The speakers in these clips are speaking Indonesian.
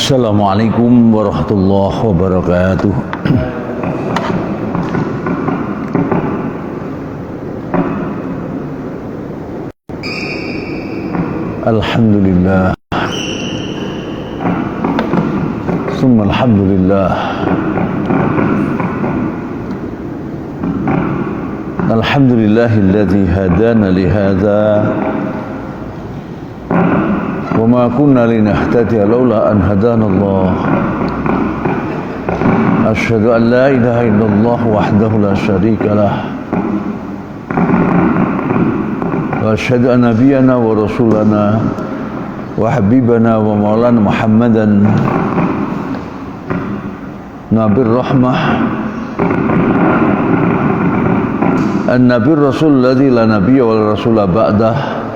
Assalamualaikum warahmatullahi wabarakatuh. Alhamdulillah, summa alhamdulillah. Alhamdulillahilladzi hadana lihadza wa ma kunna linahtadiya laula an hadanallah. Asyhadu an la ilaha illallah wahdahu la syarika lah. Wa asyhadu anna nabiyyana wa rasulana wa habibana wa maulana Muhammadan nabiyur rahmah an-nabiyur rasul ladzi la nabiyya wal rasula ba'dah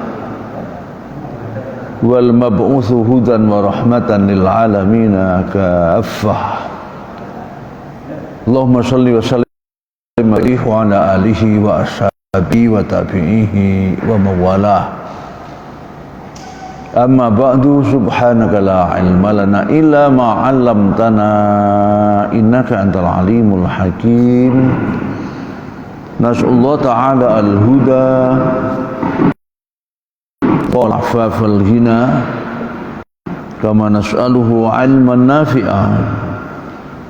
wal mab'utsu hudan wa rahmatan lil alamin kaffah. Allahumma shalli wa sallim alaihi wa ala alihi wa ashabihi wa tabi'ihi wa mawalah. Amma ba'du, subhanaka la ilma lana illa ma 'allamtana innaka antal alimul hakim. Nas'alullah ta'ala al-huda wal 'afaf wal ghina kama nas'aluhu 'ilman nafi'an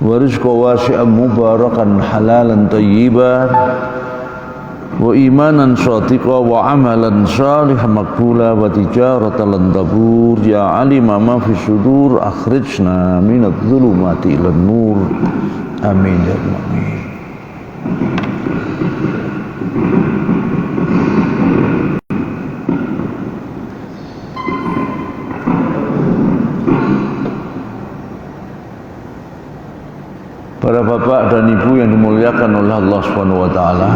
wa rizqan wasi'an mubarakan halalan tayyiban wa imanan shatiqa wa amalan salihan maqbula wa tijaratan lan tabur. Ya alima ma fi sudur akhrijna minadh dhulumati ilan nur. Amin ya rabbal alamin. Para bapak dan ibu yang dimuliakan oleh Allah Subhanahu wa taala,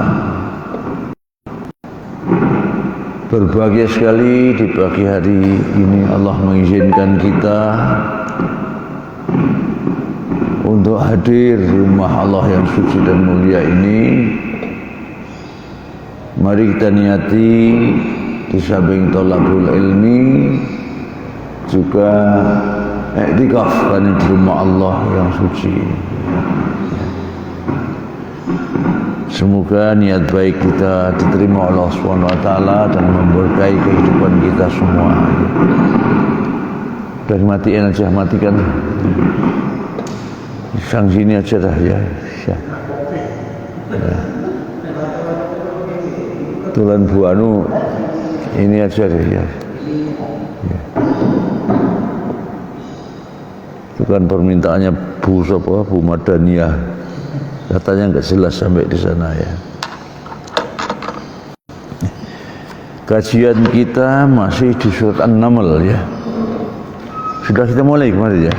berbahagia sekali di pagi hari ini Allah mengizinkan kita untuk hadir di rumah Allah yang suci dan mulia ini. Mari kita niati di samping thalabul ilmi juga iktikaf kan di rumah Allah yang suci. Semoga niat baik kita diterima Allah Subhanahu wa taala dan memberkahi kehidupan kita semua. Dari matiin aja, matikan. Sang sini aja dah ya. Tulan Bu Anu ini aja deh ya. Itu kan permintaannya Bu siapa? Bu Madaniyah. Katanya nggak jelas sampai di sana ya. Kajian kita masih di surat An-Naml ya. Sudah kita mulai kemarin ya.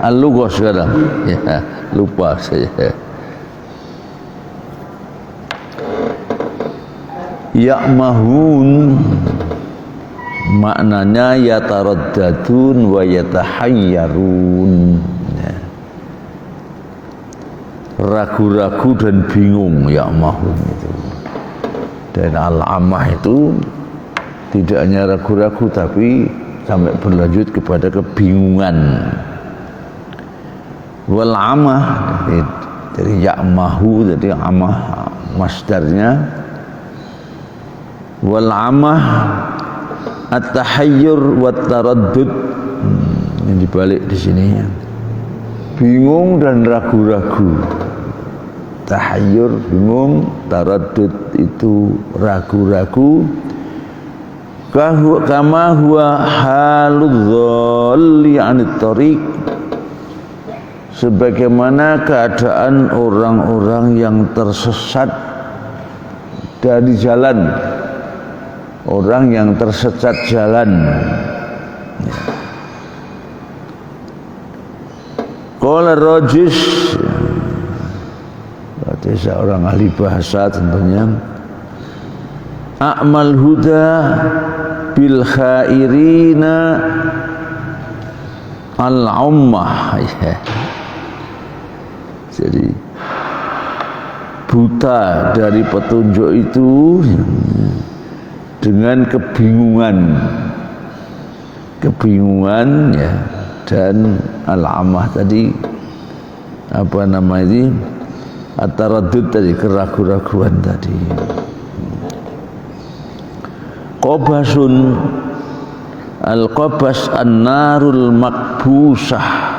Al-Lughah sekarang. Ya, lupa saya. Ya'mahun maknanya yataraddadun wa yatahayyarun, ragu-ragu dan bingung. Ya'mahun itu, dan al-amah itu tidak hanya ragu-ragu tapi sampai berlanjut kepada kebingungan. Wal amah dari ya'mahu, jadi amah masdarnya. Wal amah at-tahayyur wat taraddud, yang dibalik di sini ya. Bingung dan ragu-ragu. Tahayyur bingung, taraddud itu ragu-ragu. Kama huwa haludz dhalli 'anit thariq, sebagaimana keadaan orang-orang yang tersesat dari jalan. Orang yang tersesat jalan. Qala Rajis, berarti seorang ahli bahasa tentunya. A'mal huda bil khairina al-ummah. Jadi buta dari petunjuk itu dengan kebingungan ya, dan al-amah tadi apa nama ini, at-taraddud tadi, keraguan-raguan tadi. Qabasun, al-qabas an-narul makbusah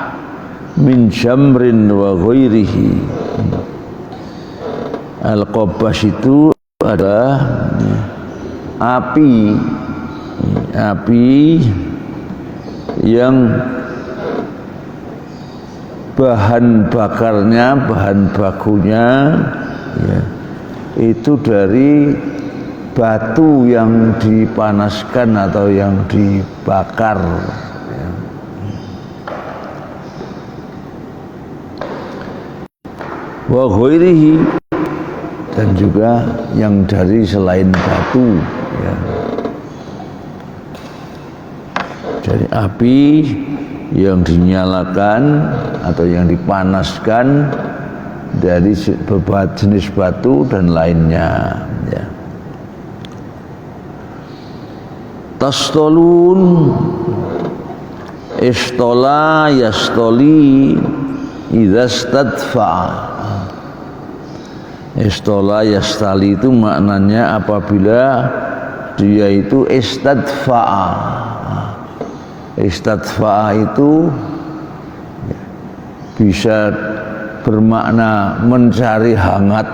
min jamrin wa ghairihi. Al-qabas itu adalah api yang bahan bakunya ya, itu dari batu yang dipanaskan atau yang dibakar ya. Wa ghairihi, dan juga yang dari selain batu ya. Dari api yang dinyalakan atau yang dipanaskan dari beberapa jenis batu dan lainnya ya. Tastolun, istola yastoli idza stadfa. Istola yastali itu maknanya apabila dia itu istadfa'a. Istadfa'a itu bisa bermakna mencari hangat,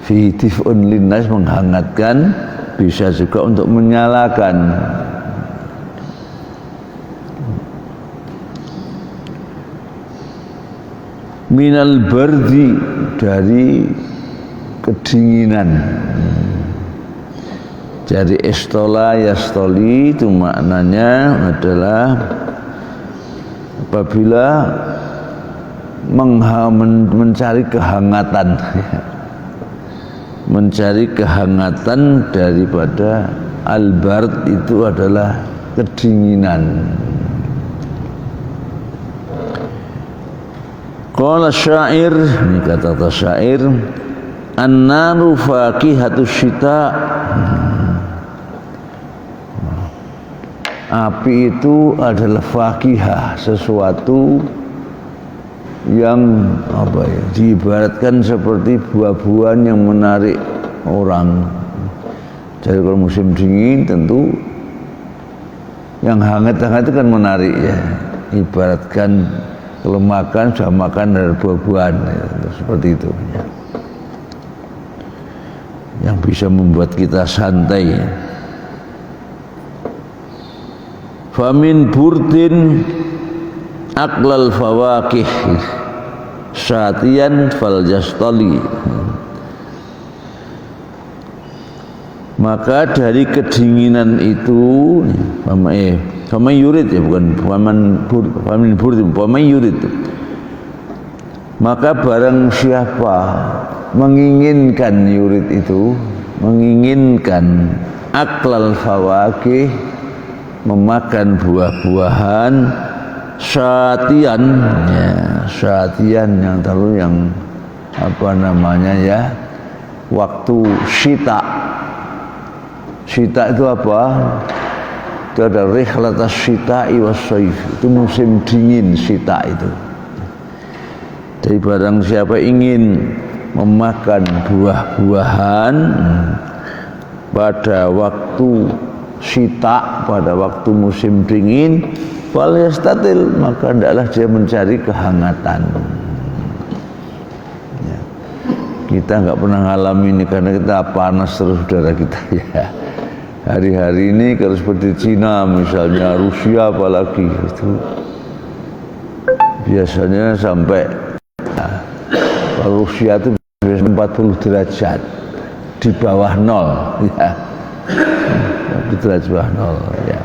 fi tif'un linnas, menghangatkan, bisa juga untuk menyalakan. Minal bardi, dari kedinginan. Jadi istola yastoli itu maknanya adalah apabila mencari kehangatan, mencari kehangatan daripada al-bard itu adalah kedinginan. Qala syair, ini kata syair, an-naru faqihatus syita. Api itu adalah fakihah, sesuatu yang apa ya, diibaratkan seperti buah-buahan yang menarik orang. Jadi kalau musim dingin tentu yang hangat-hangat itu kan menarik ya. Ibaratkan kalau makan sudah makan dari buah-buahan ya, seperti itu ya. Yang bisa membuat kita santai ya. Famin burdin aklal fawakih syatian fal jastali. Maka dari kedinginan itu faman yurid ya, bukan famin burdin, faman yurid, maka barang siapa menginginkan, yurid itu menginginkan, aklal fawakih, memakan buah-buahan, syatian ya, syatian yang terlalu yang apa namanya ya, waktu syita. Syita itu apa? Itu ada rihlatas syita'i was shaif, itu musim dingin syita itu. Jadi barang siapa ingin memakan buah-buahan pada waktu syita, pada waktu musim dingin, fal yastatil, maka hendaklah dia mencari kehangatan ya. Kita nggak pernah ngalami ini karena kita panas terus saudara kita ya. Hari-hari ini kalau seperti Cina misalnya, Rusia apalagi, itu biasanya sampai Rusia itu 40 derajat di bawah nol ya. Derajat bawah nol ya.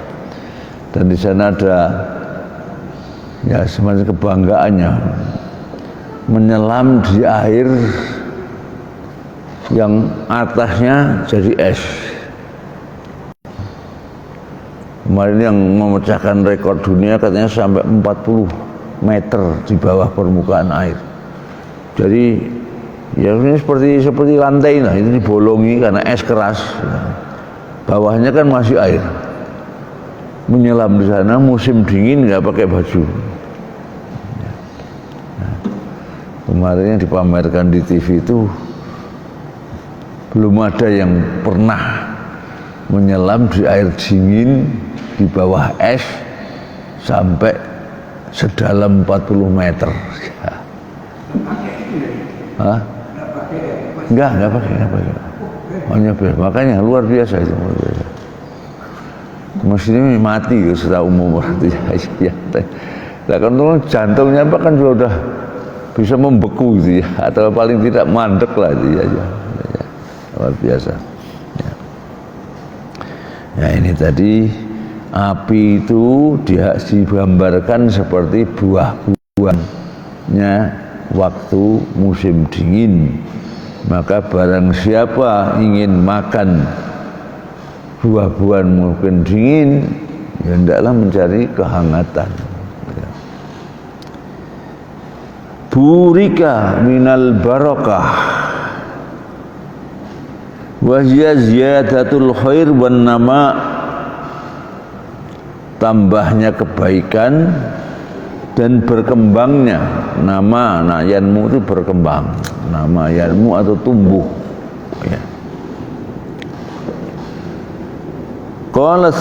Dan di sana ada ya semacam kebanggaannya menyelam di air yang atasnya jadi es. Kemarin yang memecahkan rekor dunia katanya sampai 40 meter di bawah permukaan air. Jadi ya ini seperti lantai, nah itu dibolongi karena es keras. Bawahnya kan masih air. Menyelam di sana musim dingin nggak pakai baju. Kemarin yang dipamerkan di TV itu belum ada yang pernah menyelam di air dingin di bawah es sampai sedalam 40 meter. Hah? Enggak pakai. Hanya biasa. Makanya luar biasa itu. Mesinnya mati ya setelah umum berarti ya. Nah, kan jantungnya apa kan sudah bisa membeku gitu ya, atau paling tidak mandek lah itu ya. Luar biasa. Ya ini tadi api itu dia digambarkan seperti buah-buahnya waktu musim dingin. Maka barang siapa ingin makan buah-buahan mungkin dingin, ya hendaklah mencari kehangatan. Burika minal barakah wa hiya ziyadatul khair wan nama, tambahnya kebaikan dan berkembangnya nama. Nah, yanmu itu berkembang, nama yanmu atau tumbuh ya. Qala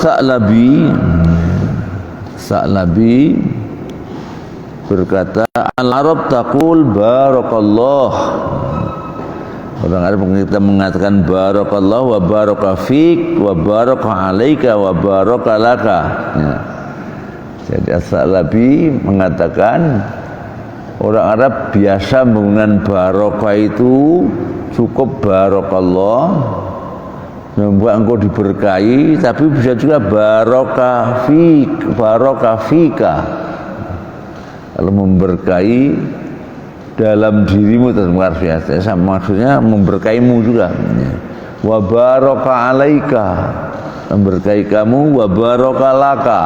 Sa'labi berkata, al-Arab taqul barakallah. Orang Arab kita mengatakan barakallah wa baraka fik wa baraka alaika wa baraka laka ya. Jadi As-Sa'labi mengatakan orang Arab biasa menggunakan barokah itu cukup barakallah, membuat engkau diberkahi, tapi bisa juga barokah fika, kalau memberkahi dalam dirimu luar biasa, maksudnya memberkahimu juga. Wa baraka alaika, memberkahi kamu, wa baraka laka.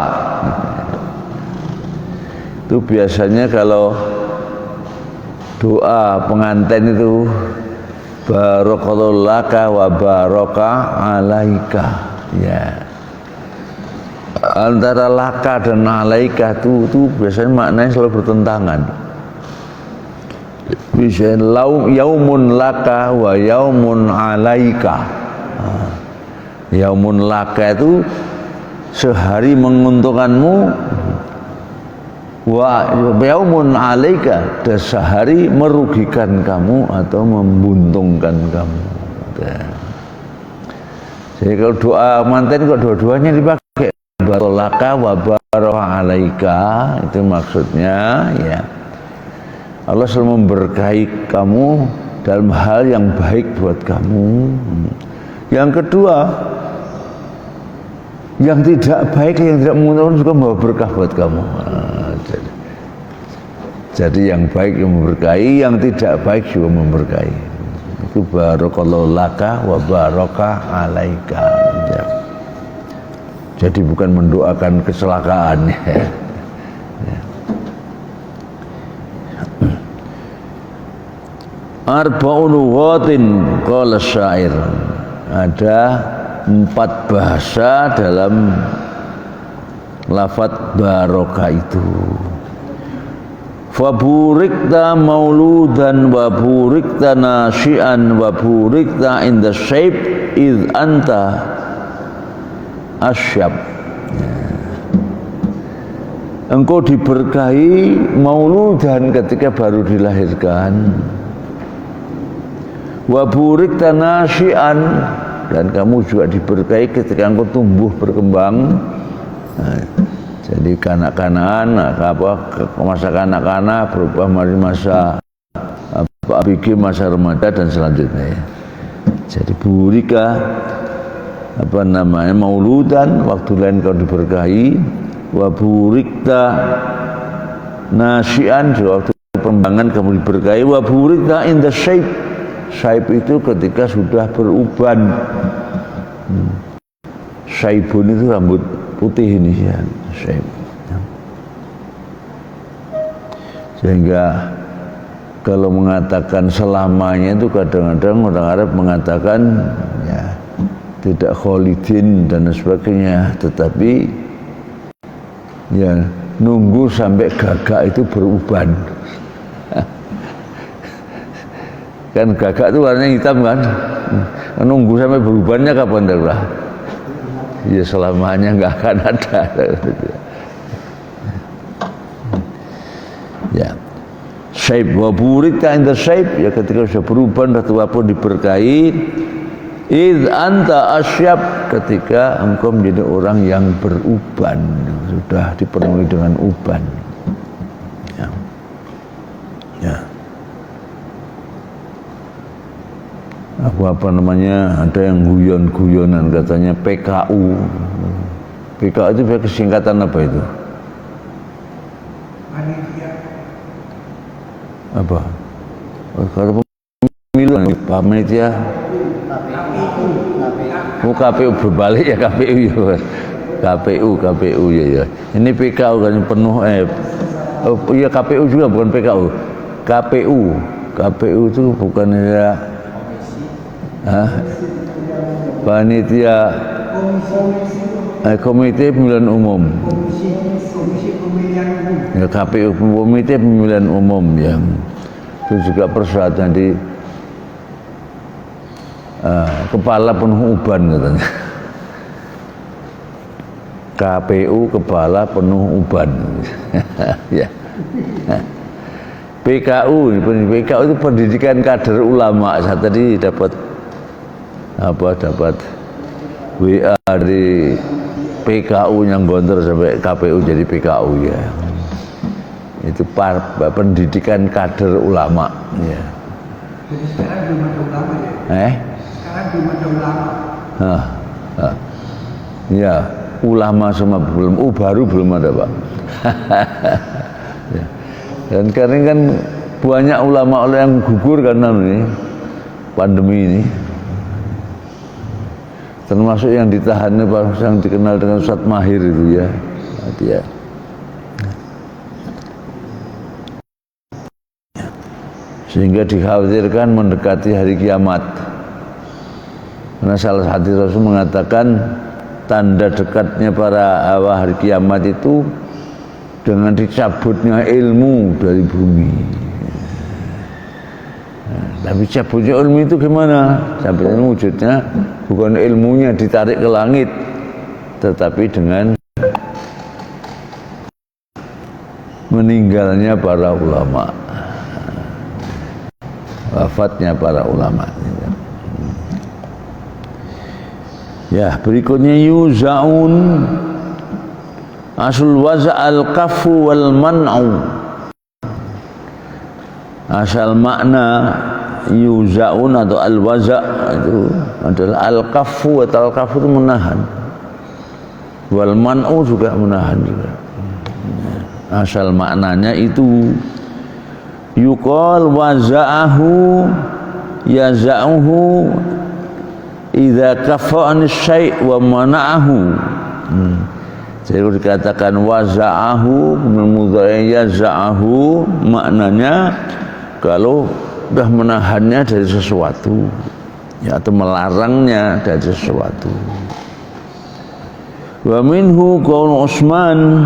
Itu biasanya kalau doa pengantin itu barakallahu laka wa baraka alaika ya. Antara laka dan alaika itu biasanya maknanya selalu bertentangan. Misalnya yaumun laka wa yaumun alaika. Yaumun laka itu sehari menguntungkanmu, wa yaumun alaika, dan sehari merugikan kamu atau membuntungkan kamu. Jadi kalau doa manten kok dua-duanya dipakai, barolaka wa baraka alaika, itu maksudnya ya Allah selalu memberkahi kamu dalam hal yang baik buat kamu. Yang kedua, yang tidak baik, yang tidak menguntungkan juga membawa berkah buat kamu. Jadi yang baik yang memberkahi, yang tidak baik juga memberkahi. Itu barakallahu laka wa baraka alaika ya. Jadi bukan mendoakan kecelakaan ya. Arba'un lughatin qala syair, ada 4 bahasa dalam lafaz barokah itu. Faburikta mauludan wa burikta nasyian wa burikta in the shape iz anta asyab. Engkau diberkahi mauludan ketika baru dilahirkan, wa burikta nasyian, dan kamu juga diberkahi ketika engkau tumbuh berkembang. Nah, jadi kanak-kanakan, masa kanak-kanak berubah menjadi masa abg, masa remaja dan selanjutnya ya. Jadi burika mauludan, waktu lain kau diberkahi, wa burikta nasyian, waktu perkembangan kamu diberkahi, wa burikta in the shape. Shape itu ketika sudah beruban. Syaibun itu rambut putih ini ya, syaib. Sehingga kalau mengatakan selamanya itu kadang-kadang orang Arab mengatakan ya tidak kholidin dan sebagainya, tetapi ya nunggu sampai gagak itu beruban. Kan gagak itu warnanya hitam kan, nunggu sampai berubannya kapan dah? Ya selamanya nggak akan ada. Ya, syaib wa burika inda syaib, ya ketika sudah beruban atau apapun diberkahi. Id anta asyab, ketika engkau menjadi orang yang beruban, sudah dipenuhi dengan uban. Ya. Ya. Apa namanya, ada yang guyon-guyonan katanya PKU. PKU itu kesingkatan apa itu? Apa? Kalau pemilu panitia. KPU berbalik ya, KPU ya. KPU ya. Ini PKU kan penuh iya KPU juga bukan PKU. KPU itu bukan ya panitia komite pemilihan umum. Ya, KPU komite pemilihan umum yang itu juga persyaratan di kepala penuh uban katanya. KPU kepala penuh uban. Ya. PKU itu pendidikan kader ulama. Saya tadi dapat WA dari PKU yang gontor sampai KPU jadi PKU ya. Itu pendidikan kader ulama ya. Jadi sekarang belum ada ulama ya? Sekarang belum ada ulama. Ya, ulama semua belum, baru belum ada Pak. Ya. Dan karena kan banyak ulama yang gugur karena ini pandemi ini. Termasuk yang ditahan yang dikenal dengan Ustaz Mahir itu ya. Dia. Sehingga dikhawatirkan mendekati hari kiamat. Karena salah hadis Rasul mengatakan tanda dekatnya para awal hari kiamat itu dengan dicabutnya ilmu dari bumi. Tapi cabutnya ilmu itu gimana? Cabutnya wujudnya bukan ilmunya ditarik ke langit, tetapi dengan meninggalnya para ulama, wafatnya para ulama. Ya, berikutnya yuzaun asul waza al-kafu wal man'u. Asal makna yuzaun atau al-waza itu adalah al-kafu atau al-kafu itu menahan, wal man'u juga menahan juga. Asal maknanya itu yuqal waza'ahu yaza'uhu idza kafa'an syai' wa mana'ahu. Jadi kalau dikatakan waza'ahu mudhari yaza'ahu, maknanya kalau sudah menahannya dari sesuatu ya, atau melarangnya dari sesuatu. Wa minhu qaul Utsman,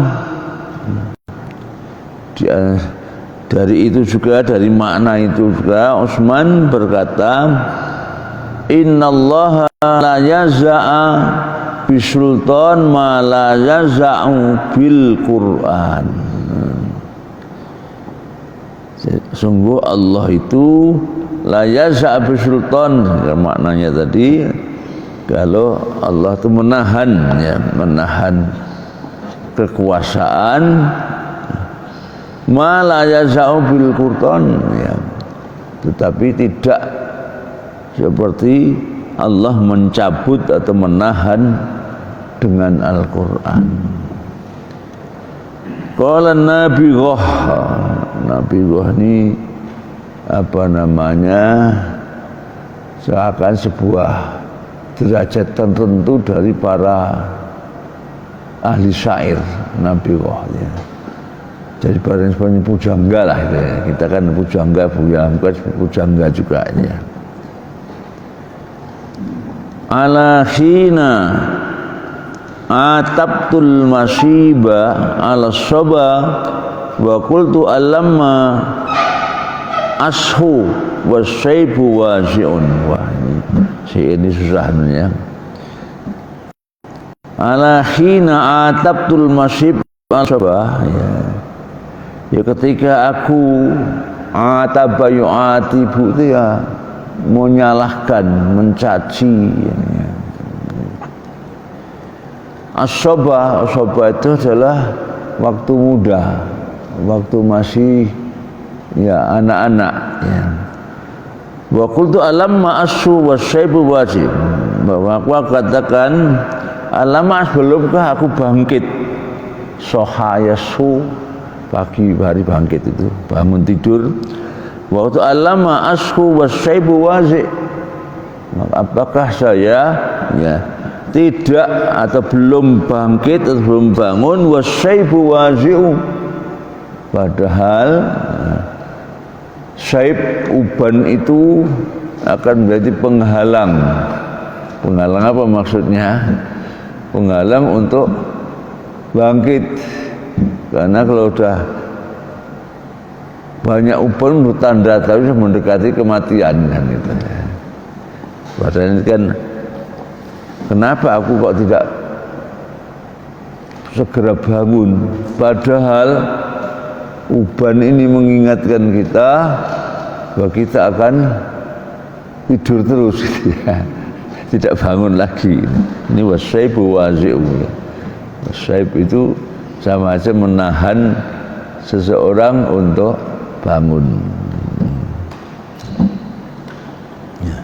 dari itu juga, dari makna itu juga Utsman berkata, innallaha la yaza'a bisultan ma la yaza'u bil Qur'an. Sungguh Allah itu la yaza'a bisultan, maknanya tadi kalau Allah itu menahan ya, menahan kekuasaan ma la yaza'u bil Qur'an ya, tetapi tidak seperti Allah mencabut atau menahan dengan Al-Quran. Qala Nabighah, Nabighah ini apa namanya, seakan sebuah derajat tertentu dari para ahli syair. Nabighah ya. Jadi barang sebenarnya pujangga lah itu ya. Kita kan pujangga, Buya Hamka pujangga juga ini ya. Ala khina atabtul masiba ala soba wa qultu alamma ashu wasyaibu wasi'un. Wah ini susah ya. Ala khina atabtul masib ala soba ya ketika aku atabayu atibu itu ya menyalahkan, mencaci ya. As-soba itu adalah waktu muda, waktu masih ya anak-anak ya. Wa qultu alamma asu wasyaibu wajib, bahwa aku katakan alamma sebelumkah aku bangkit sohayasu pagi hari bangkit itu bangun tidur waktu alama asku wasyaibu wazi, apakah saya ya tidak atau belum bangkit atau belum bangun wasyaibu wazi'u, padahal syaib uban itu akan menjadi penghalang. Penghalang apa maksudnya? Penghalang untuk bangkit. Karena kalau udah banyak uban tanda tapi mendekati kematian kan itu. Padahal ini kan kenapa aku kok tidak segera bangun? Padahal uban ini mengingatkan kita bahwa kita akan tidur terus ya. Tidak bangun lagi. Ini wasyaibu wazi'u. Wasyaib itu sama aja menahan seseorang untuk bangun. Ya.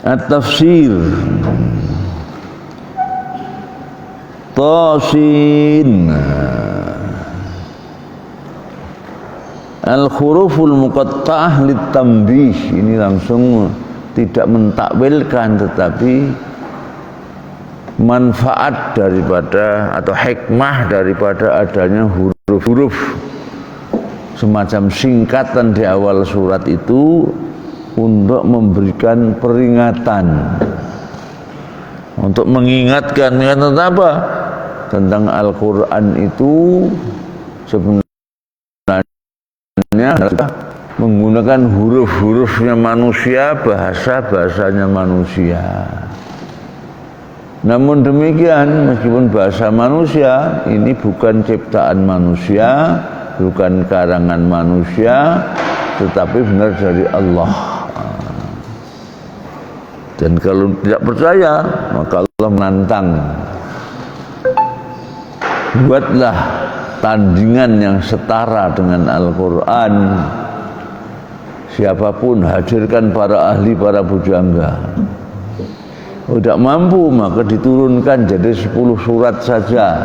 At-tafsir Tasin al-huruful muqatta'ah litanbih, ini langsung tidak mentakwilkan tetapi manfaat daripada atau hikmah daripada adanya huruf-huruf semacam singkatan di awal surat itu untuk memberikan peringatan, untuk mengingatkan tentang apa? Tentang Al-Quran itu sebenarnya menggunakan huruf-hurufnya manusia, bahasa-bahasanya manusia. Namun demikian, meskipun bahasa manusia, ini bukan ciptaan manusia, bukan karangan manusia, tetapi benar dari Allah. Dan kalau tidak percaya, maka Allah menantang. Buatlah tandingan yang setara dengan Al-Quran. Siapapun, hadirkan para ahli, para pujangga. Tidak mampu maka diturunkan jadi 10 surat saja.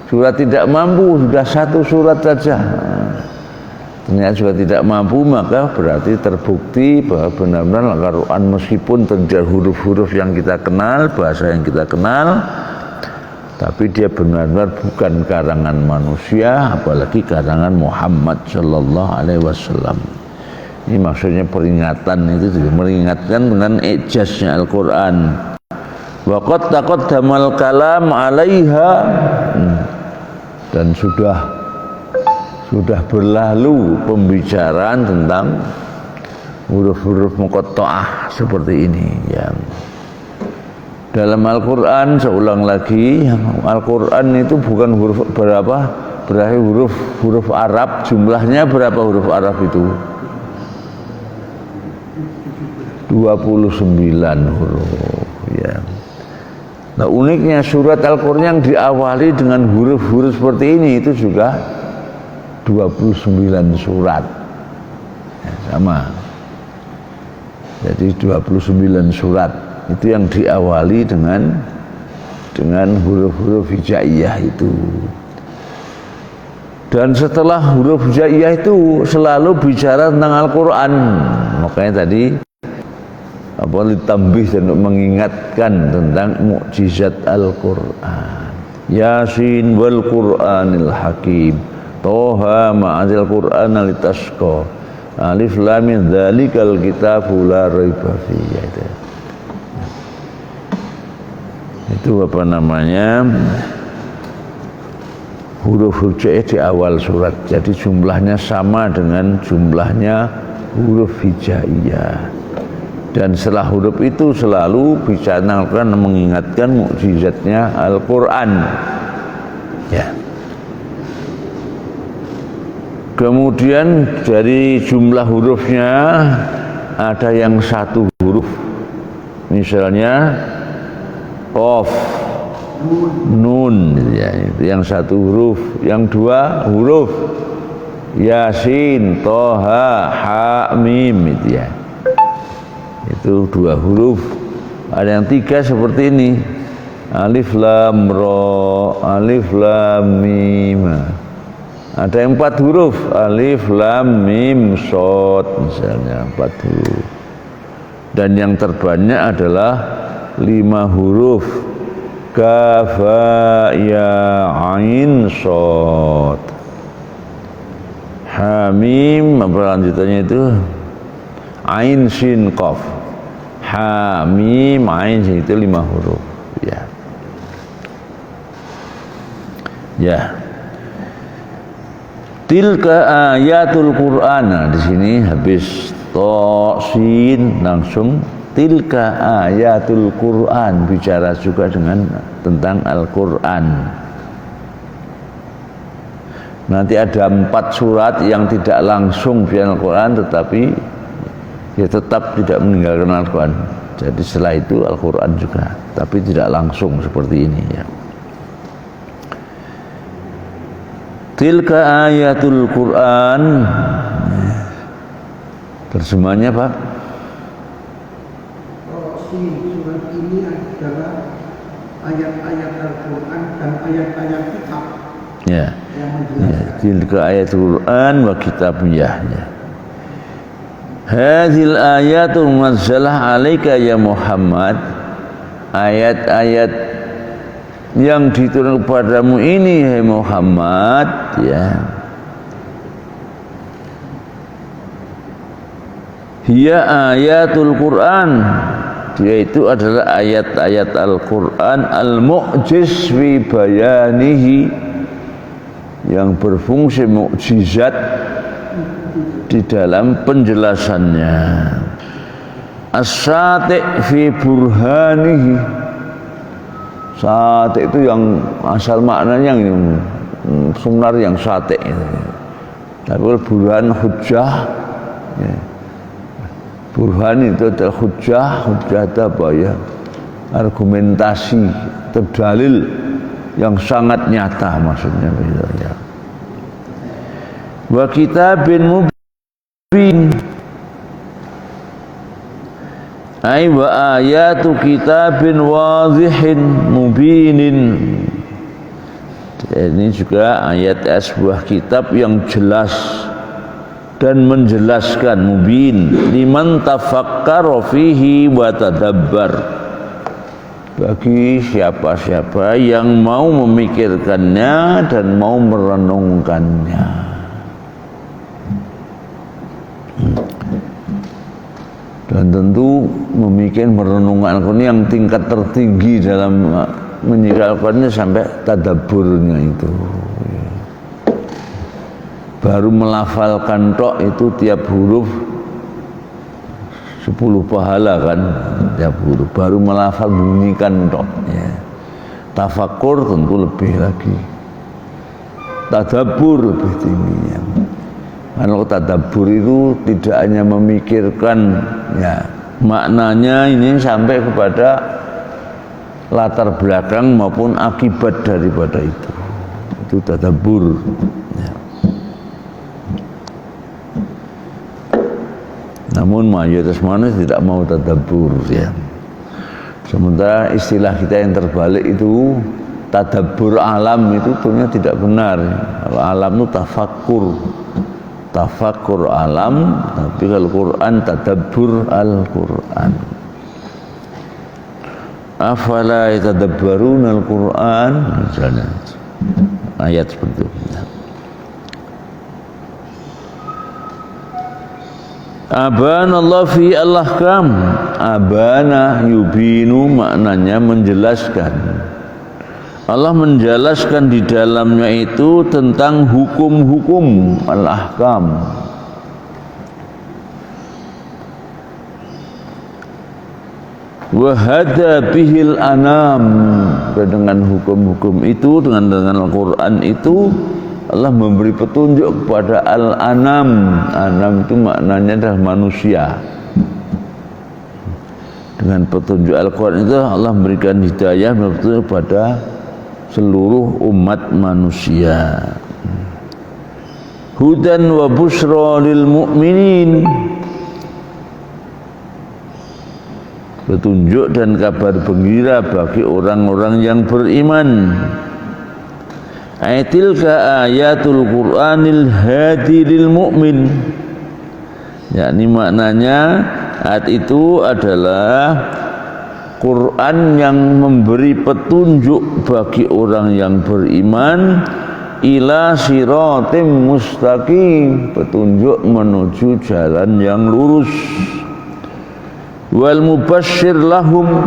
Surat tidak mampu sudah 1 surat saja. Ternyata juga tidak mampu, maka berarti terbukti bahwa benar-benar Al-Quran meskipun terdiri huruf-huruf yang kita kenal, bahasa yang kita kenal, tapi dia benar-benar bukan karangan manusia, apalagi karangan Muhammad sallallahu alaihi wasallam. Ini maksudnya peringatan itu juga meringatkan dengan ijaznya Al-Quran. Wa qad taqaddamal kalam 'alaiha, dan sudah berlalu pembicaraan tentang huruf-huruf muqatta'ah seperti ini ya. Dalam Al-Quran, saya ulang lagi, Al-Quran itu bukan huruf berapa? Berakhir huruf Arab, jumlahnya berapa huruf Arab itu? 29 huruf ya. Nah, uniknya surat Al-Quran yang diawali dengan huruf-huruf seperti ini itu juga 29 surat ya, sama. Jadi 29 surat itu yang diawali dengan huruf-huruf hijaiyah itu. Dan setelah huruf hijaiyah itu selalu bicara tentang Al-Quran. Makanya tadi litambih dan untuk mengingatkan tentang mukjizat Al-Quran. Yasin wal Qur'anil Hakim, Toha ma'azil Qur'an litasqa, Alif Lam Mim dzalikal kitabu la raiba fihi. Itu apa namanya, huruf hijaiyah di awal surat. Jadi jumlahnya sama dengan jumlahnya huruf hijaiyah. Dan setelah huruf itu selalu bicarakan mengingatkan mukjizatnya Al-Quran. Ya. Kemudian dari jumlah hurufnya ada yang satu huruf, misalnya Qaf, Nun, ya, itu yang satu huruf. Yang dua huruf, Yasin, Toha, Ha, Mim, itu ya. Itu dua huruf. Ada yang tiga seperti ini, Alif Lam Ra, Alif Lam Mim. Ada yang empat huruf, Alif Lam Mim Shad, misalnya empat huruf. Dan yang terbanyak adalah 5 huruf, Kaf Ya Ain Shad. Ha Mim, apa lanjutannya itu? Ain Sin Qaf. Ha Mim Ain Sin, itu 5 huruf. Ya. Ya. Tilka ayatul Qur'an. Nah, di sini habis to sin langsung tilka ayatul Qur'an, bicara juga dengan tentang Al-Qur'an. Nanti ada 4 surat yang tidak langsung bicara Al-Qur'an, tetapi ya tetap tidak meninggalkan Al-Qur'an. Jadi setelah itu Al-Qur'an juga, tapi tidak langsung seperti ini ya. Tilka ayatul Qur'an. Terjemahnya Pak? Surat ini adalah ayat-ayat Al-Quran dan ayat-ayat kitab. Ya. Tilka ayatul Qur'an wa kitabiyah. Ya. Hadhil ayatul munazzalah alaika ya Muhammad. Ayat-ayat yang diturunkan kepadamu ini hai Muhammad, ya. Hiya ayatul Qur'an, dia itu adalah ayat-ayat Al-Qur'an al-mu'jiz fi bayanihi, yang berfungsi mukjizat di dalam penjelasannya. As-sati' fi burhanihi, sate itu yang asal maknanya yang sunar, yang sate itu. Tapi burhan hujjah, ya. Burhan itu adalah hujjah itu apa ya, argumentasi atau dalil yang sangat nyata, maksudnya gitu ya. Wa kitabin mubin, ay wa ayatu kitabin wadhihin mubinin. Ini juga ayat sebuah kitab yang jelas dan menjelaskan, mubin, liman tafakkara fihi wa tadabbar, bagi siapa-siapa yang mau memikirkannya dan mau merenungkannya. Dan tentu memikirkan merenungkan Al-Quran yang tingkat tertinggi dalam menyikapi Al-Quran sampai tadabburnya itu. Baru melafalkan tok itu tiap huruf 10 pahala kan, tiap huruf. Baru melafal bunyikan tok ya. Tafakur tentu lebih lagi, tadabbur lebih tingginya. Kalau tadabbur itu tidak hanya memikirkan ya maknanya ini sampai kepada latar belakang maupun akibat daripada itu tadabbur ya. Namun mayoritas manusia tidak mau tadabbur ya. Sementara istilah kita yang terbalik itu tadabbur alam itu tentunya tidak benar. Kalau alam itu tafakkur alam, tapi kalau Quran tadabbur Al-Quran. afala yatadabbaruna al-Qur'an, misalnya ayat seperti itu. Abana Allah fi al-ahkam. Abana yubinu maknanya menjelaskan. Allah menjelaskan di dalamnya itu tentang hukum-hukum al-ahkam. Wa hada bihil anam, dengan hukum-hukum itu, dengan Al-Qur'an itu Allah memberi petunjuk kepada al-anam. Anam itu maknanya adalah manusia. Dengan petunjuk Al-Quran itu Allah memberikan hidayah kepada seluruh umat manusia. Hudan wa busra lil mu'minin, petunjuk dan kabar gembira bagi orang-orang yang beriman. Aitilka ayatul Qur'anil hadi lil mu'min, yakni maknanya ayat itu adalah Quran yang memberi petunjuk bagi orang yang beriman ila siratim mustaqim, petunjuk menuju jalan yang lurus, wal mubasyir lahum,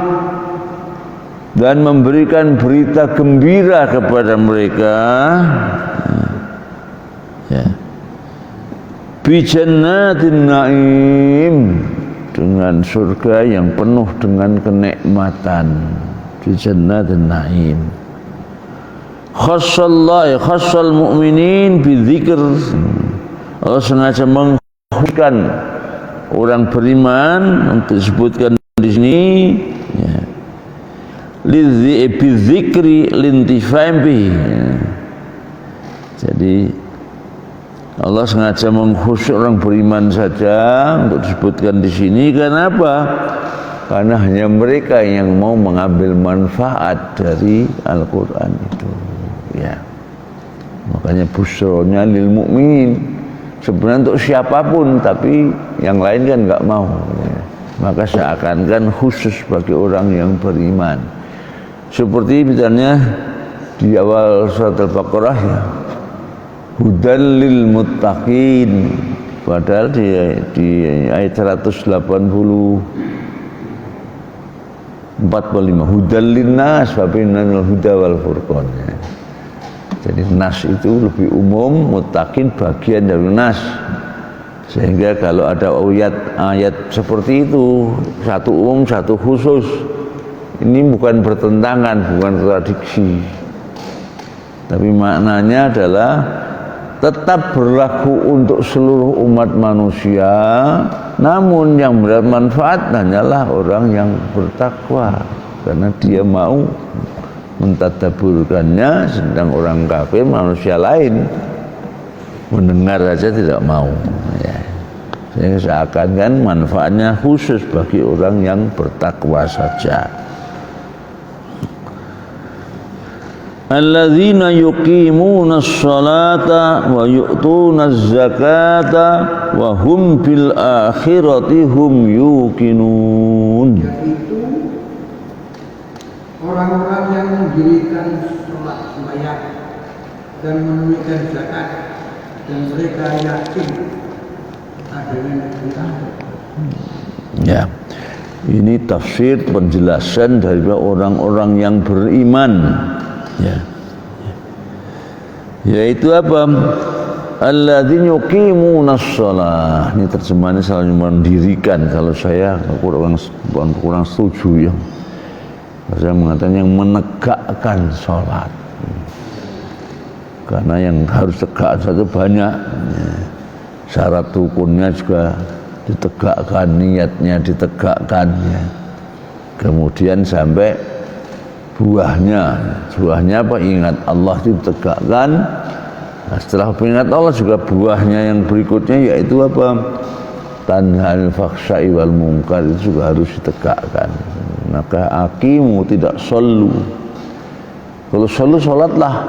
dan memberikan berita gembira kepada mereka, ya, bi jannatin naim, dengan surga yang penuh dengan kenikmatan, bi jannatin naim. Khassal mu'minin bi dzikr, Allah sengaja mengkhususkan orang beriman untuk disebutkan di sini, ya, lidzikri lintifaim bihi. Jadi Allah sengaja mengkhusus orang beriman saja untuk disebutkan di sini. Kenapa? Karena hanya mereka yang mau mengambil manfaat dari Al-Quran itu, ya. Makanya busronya lil mu'min, sebenarnya untuk siapapun, tapi yang lain kan nggak mau, ya. Maka seakan-akan khusus bagi orang yang beriman. Seperti misalnya di awal surat Al-Baqarah, ya, hudal lil muttaqin, padahal di ayat 145 hudal linnas wa bainal huda wal furqan, ya. Jadi nas itu lebih umum, muttaqin bagian dari nas. Sehingga kalau ada ayat seperti itu, satu umum satu khusus, ini bukan bertentangan, bukan kontradiksi, tapi maknanya adalah tetap berlaku untuk seluruh umat manusia, namun yang bermanfaat hanyalah orang yang bertakwa, karena dia mau mentadabburkannya, sedang orang kafir, manusia lain, mendengar saja tidak mau, ya. Sehingga seakan-akan manfaatnya khusus bagi orang yang bertakwa saja. Alladzina yuqimuna sholata wa yu'tuna zakata wa hum bil akhirati hum yuqinun. Yaitu orang-orang yang mendirikan sholat sembahyang dan menunaikan zakat, dan mereka yakin adanya negeri akhirat. Ya, ini tafsir penjelasan dari orang-orang yang beriman, ya. Yaitu apa? Alladzina yuqimuna shalah. Ini terjemahannya selalu mendirikan. Kalau saya kurang setuju, ya. Saya mengatakan yang menegakkan sholat, karena yang harus tegak satu banyak, ya. Syarat rukunnya juga ditegakkan, niatnya ditegakkan, ya. Kemudian sampai buahnya apa? Ingat Allah itu ditegakkan. Nah, setelah ingat Allah juga buahnya yang berikutnya, yaitu apa? Tanhal fakhsya'i wal munkar, itu juga harus ditegakkan. Maka aqimu, tidak shollu. Kalau shollu sholatlah.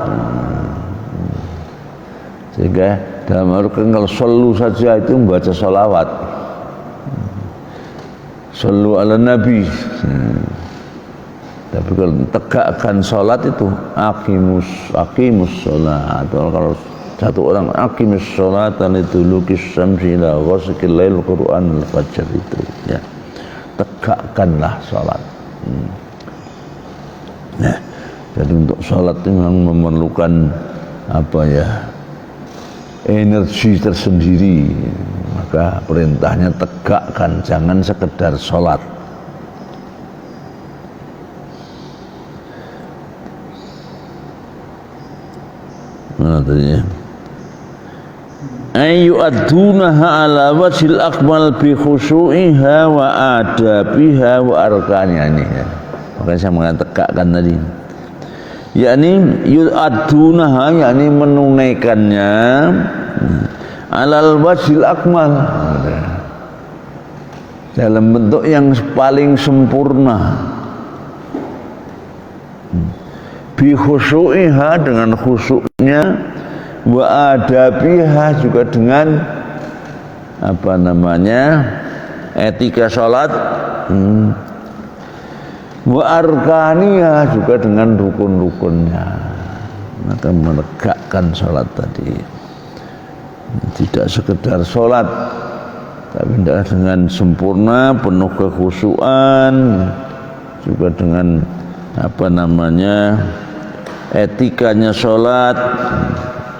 Sehingga dalam Al-Quran kalau shollu saja itu membaca sholawat. Shollu ala nabi. Tapi kalau tegakkan sholat itu aqimus sholat. Kalau satu orang aqimus sholat liduluki syamsi ila ghasaqil lail Quran al-fajr itu ya. Tegakkanlah sholat. Nah, jadi untuk sholat itu memang memerlukan apa ya, energi tersendiri. Maka perintahnya tegakkan, jangan sekedar sholat. Nah, tadinya ayu adunaha ala wajhil akmal bi khusyu'iha wa adabiha wa arkaniha ini ya. Makanya saya mengatakan tegakkan tadi, yakni yu'adunaha, yakni menunaikannya alal wajhil akmal, dalam bentuk yang paling sempurna, bi khusyu'iha, dengan khusyuknya, wa adabiha, juga dengan apa namanya, etika sholat, wa arkaniha, juga dengan rukun-rukunnya. Maka menegakkan sholat tadi tidak sekedar sholat, tapi dengan sempurna, penuh kekhusyuan, juga dengan apa namanya, etikanya sholat,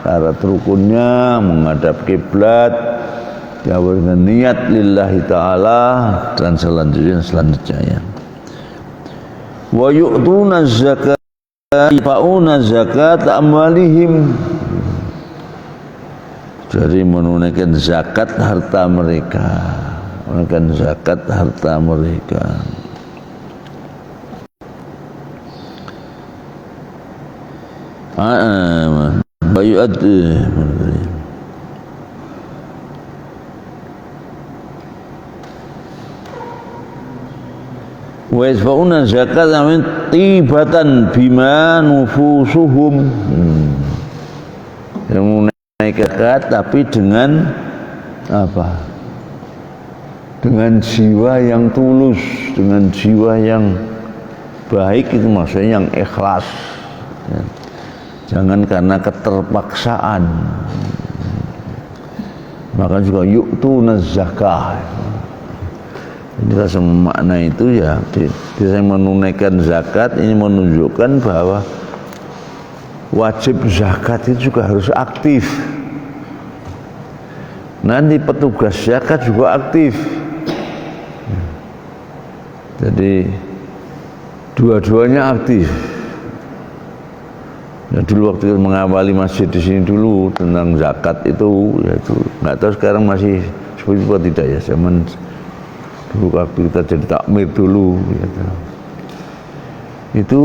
syarat rukunnya, menghadap kiblat, dengan niat lillahi ta'ala, dan selanjutnya ya. Wa yu'tuna zakat, fa'una zakat amwalihim, jadi menunaikan zakat harta mereka, menunaikan zakat harta mereka. Bayu'at wa yasfa'una zakat amin tibatan bima nufusuhum, yang menunaikan zakat tapi dengan apa? Dengan jiwa yang tulus, dengan jiwa yang baik, itu maksudnya yang ikhlas ya. Jangan karena keterpaksaan. Maka juga yu'tuna zakah. Ini rasa makna itu ya, bisa menunaikan zakat ini menunjukkan bahwa wajib zakat itu juga harus aktif. Nanti petugas zakat juga aktif. Jadi dua-duanya aktif. Ya, dulu waktu mengawali masjid di sini dulu tentang zakat itu, ya itu nggak tahu sekarang masih seperti itu atau tidak ya. Zaman dulu waktu kita jadi takmir dulu, gitu. Itu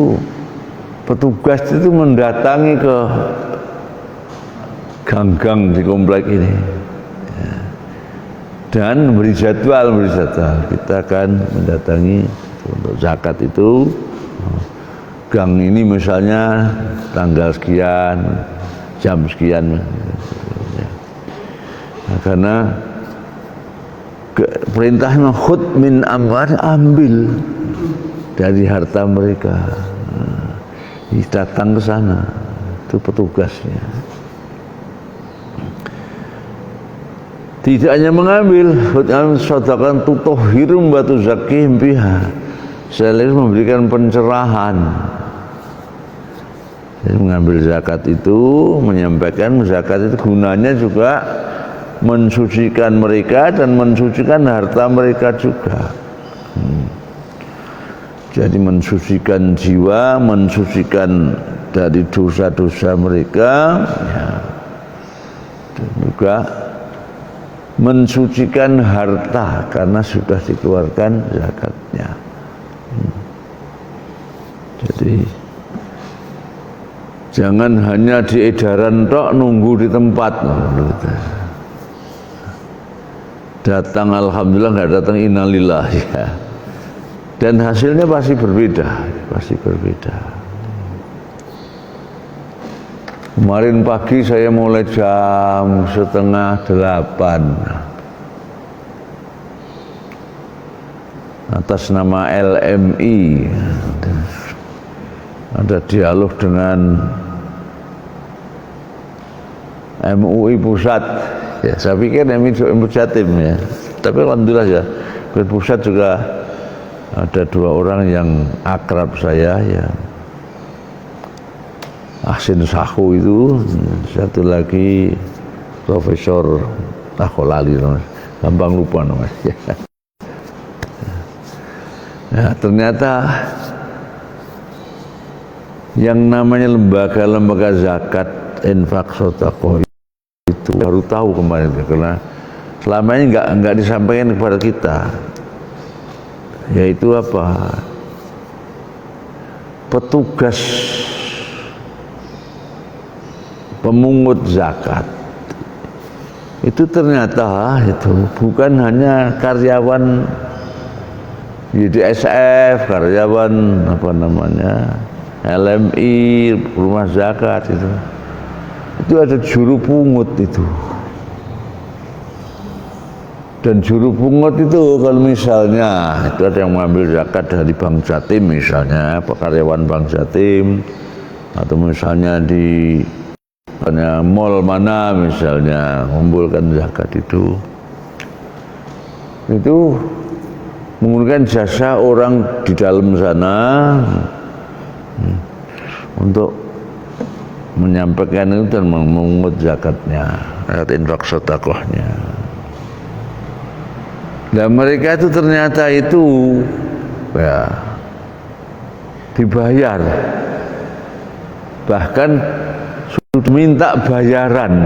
petugas itu mendatangi ke gang-gang di komplek ini ya, dan beri jadwal kita akan mendatangi untuk zakat itu. Gang ini misalnya tanggal sekian, jam sekian. Nah, karena perintahnya khud min amwal, ambil dari harta mereka. Nah, datang ke sana, itu petugasnya. Tidak hanya mengambil, sedangkan tutahhirum wa tuzakkihim biha, selain memberikan pencerahan. Jadi mengambil zakat itu, menyampaikan zakat itu gunanya juga mensucikan mereka dan mensucikan harta mereka juga. Jadi mensucikan jiwa, mensucikan dari dosa-dosa mereka ya. Dan juga mensucikan harta karena sudah dikeluarkan zakatnya. Jadi jangan hanya di edaran tok, nunggu di tempat. Datang alhamdulillah, nggak datang innalillah ya. Dan hasilnya pasti berbeda. Kemarin pagi saya mulai jam 7:30 atas nama LMI, ada dialog dengan MUI pusat. Ya, saya pikir MUI Jatim ya. Tapi alhamdulillah ya, MUI pusat juga ada 2 orang yang akrab saya ya. Ahsin Sahu itu, satu lagi Profesor Lali, gampang lupa namanya. Nah, ternyata yang namanya lembaga zakat, infak, sedekah itu baru tahu kemarin, karena selama ini nggak disampaikan kepada kita, yaitu apa, petugas pemungut zakat itu ternyata itu bukan hanya karyawan YDSF, karyawan apa namanya LMI, rumah zakat itu ada juru pungut itu. Dan juru pungut itu kalau misalnya itu ada yang mengambil zakat dari Bank Jatim misalnya, karyawan Bank Jatim, atau misalnya di mall mana misalnya mengumpulkan zakat itu menggunakan jasa orang di dalam sana untuk menyampaikan itu dan memungut zakatnya, zakat infak sedekahnya. Dan mereka itu ternyata itu ya dibayar, bahkan sudah minta bayaran.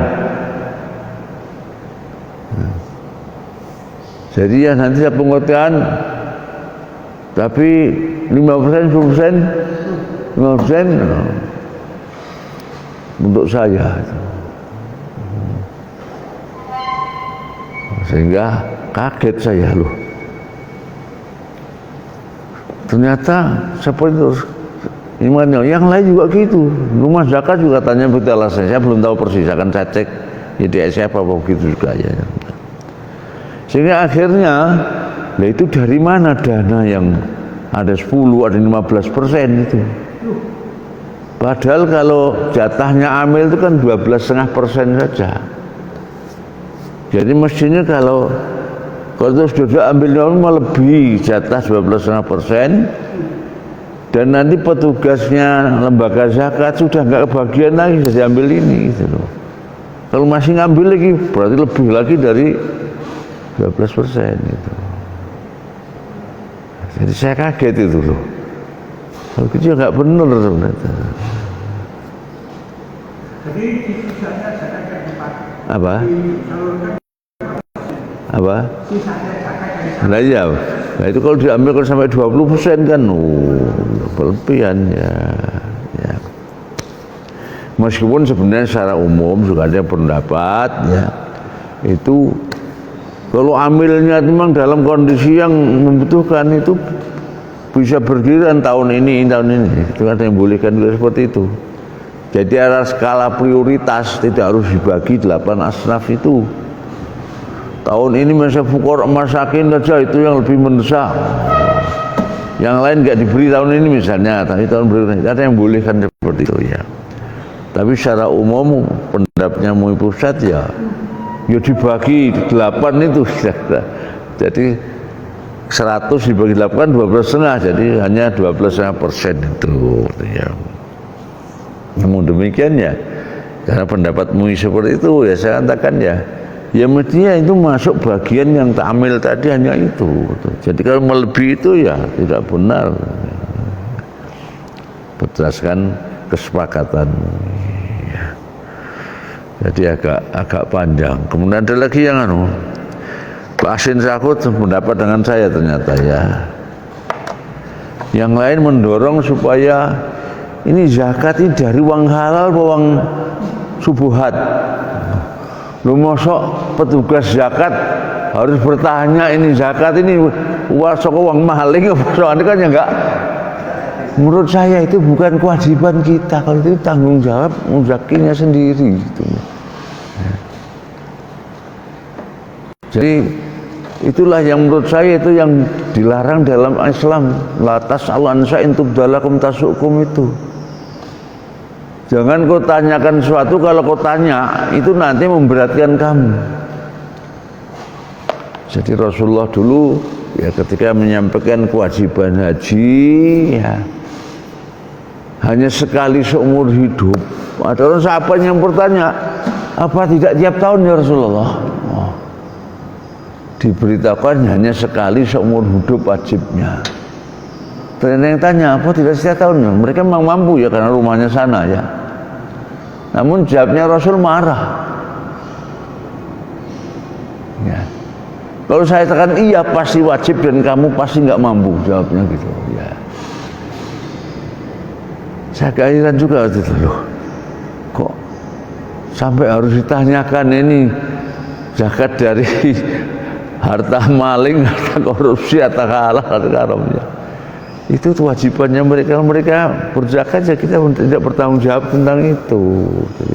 Jadi ya nanti saya pengutian, tapi 5% untuk saya. Sehingga kaget saya loh. Ternyata seperti itu. Yang lain juga gitu. Rumah zakat juga tanya betul alasannya. Saya belum tahu persis, akan saya cek YDSF apa begitu juga ya. Sehingga akhirnya, lah itu dari mana dana yang ada 10, ada 15% itu. Padahal kalau jatahnya amil itu kan 12,5% saja. Jadi mestinya kalau sudah ambil lebih jatah 12,5%, dan nanti petugasnya lembaga zakat sudah nggak kebagian lagi, sudah diambil ini gitu loh. Kalau masih ngambil lagi berarti lebih lagi dari 12% gitu. Jadi saya kaget itu loh. Kalau gitu nggak benar ternyata. Jadi sisanya zakat yang dipakai. Apa? Apa? Sisanya zakat yang dipakai. Nah iya. Nah itu kalau diambil sampai 20% kan, berlebihan ya. Meskipun sebenarnya secara umum juga ada pendapat ya, itu kalau amilnya memang dalam kondisi yang membutuhkan itu bisa berdiri tahun ini, itu ada yang bolehkan juga seperti itu. Jadi ada skala prioritas, tidak harus dibagi 8 asnaf itu. Tahun ini masa fukor masakin saja itu yang lebih mendesak. Yang lain nggak diberi tahun ini misalnya, tapi tahun berikutnya ada yang bolehkan seperti itu ya. Tapi secara umum pendapatnya MUI pusat ya dibagi 8 itu kira-kira. Jadi 100 dibagi 8 12,5, jadi hanya 12,5% itu ya. Namun demikian ya, karena pendapat MUI seperti itu ya saya katakan ya mestinya itu masuk bagian yang ta'amil tadi hanya itu. Jadi kalau melebihi itu ya tidak benar berdasarkan kesepakatan. Jadi agak panjang. Kemudian ada lagi yang Pak Ahsin Sahu pendapat dengan saya ternyata ya. Yang lain mendorong supaya ini zakat ini dari uang halal ke uang subuhat. Lu mosok petugas zakat harus bertanya ini zakat ini uang maling apa kan ya enggak. Menurut saya itu bukan kewajiban kita, kalau itu tanggung jawab muzakinya sendiri gitu. Jadi itulah yang menurut saya itu yang dilarang dalam Islam. La tas'alu an syai'in tubdalakum tasukum itu. Jangan kau tanyakan sesuatu, kalau kau tanya itu nanti memberatkan kamu. Jadi Rasulullah dulu ya ketika menyampaikan kewajiban haji ya hanya sekali seumur hidup. Ada orang sahabat yang bertanya, apa tidak tiap tahun ya Rasulullah? Oh. Diberitakan hanya sekali seumur hidup wajibnya. Ternyata yang tanya, apa tidak setiap tahun ya? Mereka memang mampu ya karena rumahnya sana ya. Namun jawabnya Rasul marah. Ya. Kalau saya katakan iya pasti wajib dan kamu pasti nggak mampu, jawabnya gitu. Ya. Saya keairan juga waktu itu loh. Kok sampai harus ditanyakan ini zakat dari harta maling, harta korupsi, harta halal, harta haramnya. Itu kewajibannya mereka. Mereka berzakat ya kita tidak bertanggung jawab tentang itu.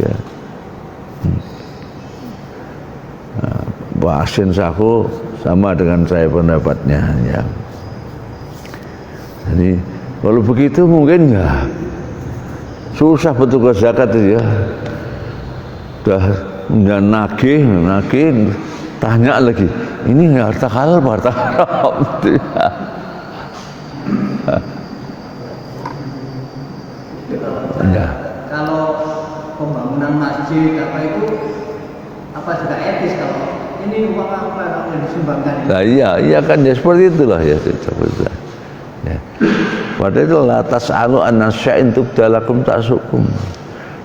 Ya. Nah, Pak Asin Saku sama dengan saya pendapatnya ya. Jadi kalau begitu mungkin ya susah petugas zakat itu ya. Udah nagih, tanya lagi, ini harta halal apa harta haram? Ya. Kalau pembangunan masjid apa itu apa juga etis kalau ini uang apa yang disumbangkan? Nah iya kan ya seperti itulah ya. Ya. Padahal itu latas alu anasya'in tubdalakum ta'sukum.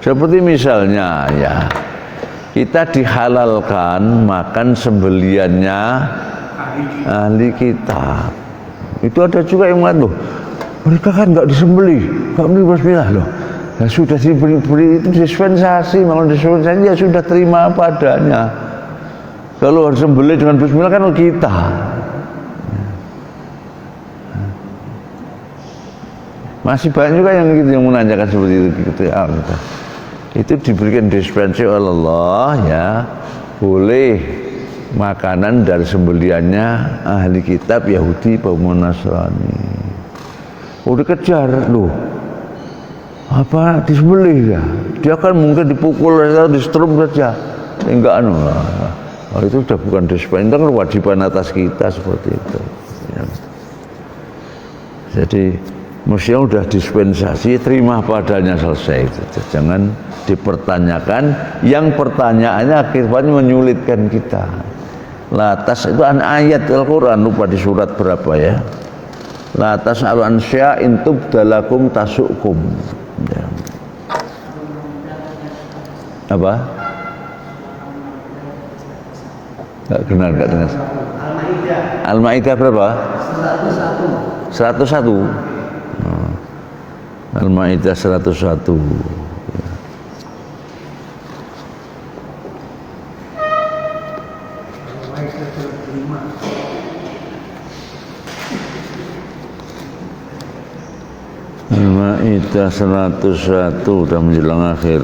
Seperti misalnya ya kita dihalalkan makan sembeliannya ahli kitab. Itu ada juga yang mengatakan, loh, mereka kan nggak disembelih, nggak beli bismillah loh. Ya sudah diberi itu dispensasi, kalau dispensasi ya sudah terima apa adanya. Kalau harus sembelih dengan bismillah kan kita. Masih banyak juga yang gitu yang menanyakan seperti itu gitu ya. Itu diberikan dispensasi oleh Allah ya, boleh makanan dari sembeliannya ahli kitab Yahudi maupun Nasrani. Udah kejar loh, apa disembelih ya? Dia kan mungkin dipukul atau disetrum saja, enggak anu lah. Oh, itu sudah bukan dispensasi, itu kan kewajiban atas kita seperti itu. Ya. Jadi mestinya udah dispensasi, terima padanya selesai. Jangan dipertanyakan, yang pertanyaannya akhirnya menyulitkan kita. Latas itu ayat Al-Quran, lupa di surat berapa ya. Latas al-an sya'in tubdalakum tasukum ya. Apa? Gak kenal. Al-Ma'idah berapa? 101. Al-Ma'idah 101. Al-Ma'idah 101 udah menjelang akhir.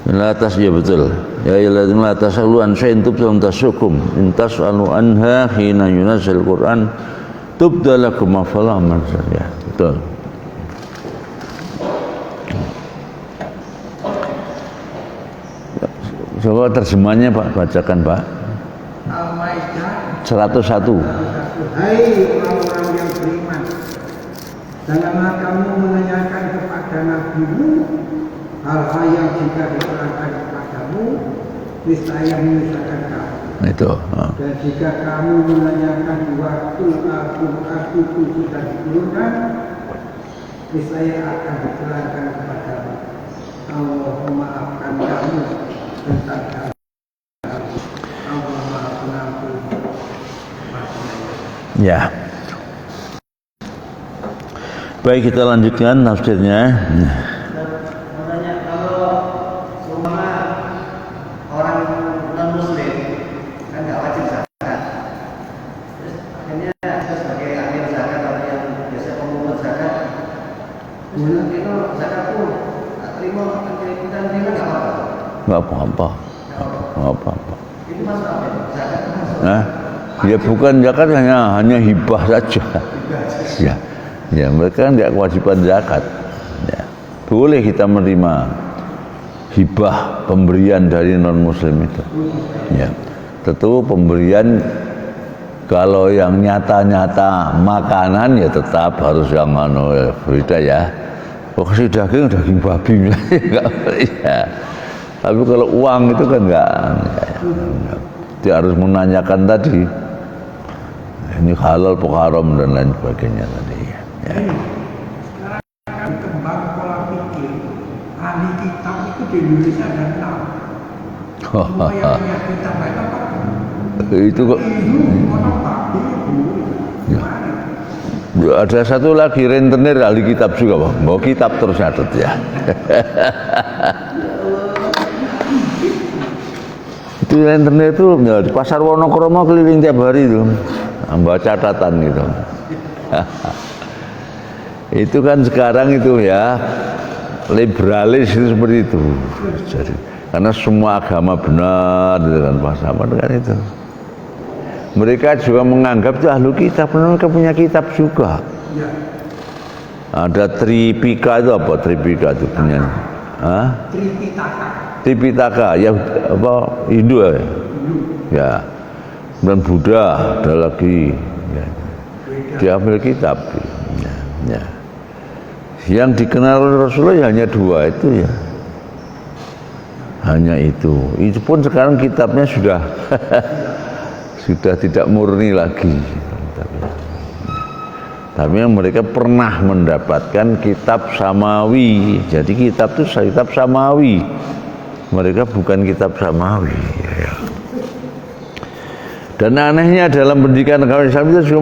La tas ya betul. Ya ayyuhalladzina la tasalu an syai'in tubdalakum tasukum in tas'alu anha hina yunazzal Qur'an tubdalakum afala man ya. Betul. Coba terjemahnya Pak, bacakan Pak. Al-Maidah 101. Hai orang-orang yang beriman, janganlah kamu menanyakan kepada nabimu hal-hal yang jika diterangkan kepadamu niscaya menyusahkan kamu. Itu. Dan jika kamu menanyakan di waktu Al-Quran itu sudah diturunkan, niscaya akan diterangkan kepadamu. Allah memaafkan kamu tentang kamu. Allah maha pengampun. Ya. Baik, kita lanjutkan tafsirnya. Makanya kalau semua orang non muslim kan nggak wajib zakat. Terus akhirnya kita sebagai ahli zakat atau yang biasa pemungut zakat, terus itu zakat pun tak terima kita terima nggak apa-apa. Nggak apa-apa. Nggak apa-apa. Itu masalah zakat itu masalah. Nah, dia bukan zakat, hanya hibah saja. Ya, ya mereka tidak kewajiban zakat. Ya, boleh kita menerima hibah, pemberian dari non muslim itu. Ya, tentu pemberian kalau yang nyata-nyata makanan ya tetap harus yang beda ya. Kasih daging babi enggak ya. Tapi kalau uang itu kan enggak. Dia harus menanyakan tadi ini halal atau haram dan lain sebagainya tadi ya. Sekarang kembang pola pikir ahli kitab itu di Indonesia ada 6. Semua yang punya kitab itu kok ya. Ada satu lagi rentenir ahli kitab juga Bang. Bawa kitab terus nyatet ya. Itu rentenir itu ya, di pasar Wonokromo keliling tiap hari itu bawa catatan gitu. Itu kan sekarang itu ya liberalis itu seperti itu. Jadi karena semua agama benar dengan sama dengan itu. Mereka juga menganggap itu ahlu kitab, mereka punya kitab juga. Ada Tripika itu apa? Tripika itu punya. Tripitaka ya apa Hindu ya? Ya. Dan Buddha ada lagi. Ya. Diambil kitab. Ya. Ya. Yang dikenal oleh Rasulullah hanya 2 itu ya. Hanya itu. Itu pun sekarang kitabnya sudah sudah tidak murni lagi. Tapi mereka pernah mendapatkan kitab samawi. Jadi kitab itu kitab samawi. Mereka bukan kitab samawi. Dan anehnya dalam pendidikan agama Islam itu juga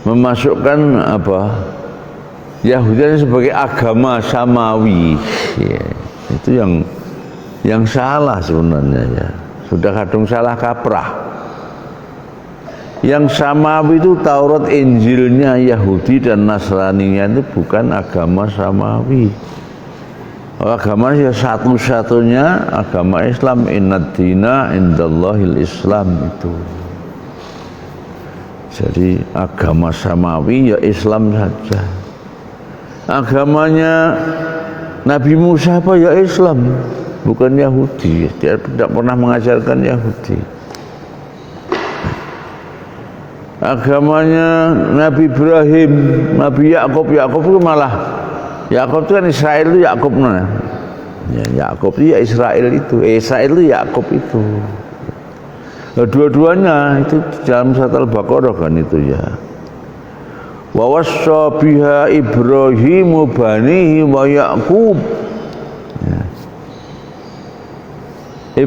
memasukkan apa? Yahudi sebagai agama samawi. Ya, itu yang salah sebenarnya ya. Sudah kadung salah kaprah. Yang samawi itu Taurat Injilnya Yahudi dan Nasraninya itu bukan agama samawi. Agama ya satu-satunya agama Islam, innad dina indallahil Islam itu. Jadi agama samawi ya Islam saja. Agamanya Nabi Musa apa ya Islam, bukan Yahudi. Dia tidak pernah mengajarkan Yahudi. Agamanya Nabi Ibrahim, Nabi Yakub itu malah Yakub itu kan Israel itu Yakub nah. Ya, Yakub itu ya Israel itu. Israel itu Yakub itu. Nah, dua-duanya itu dalam surat Al-Baqarah kan itu ya. Wa wassa biha Ibrahimu banihi wa Yaqub. Ya.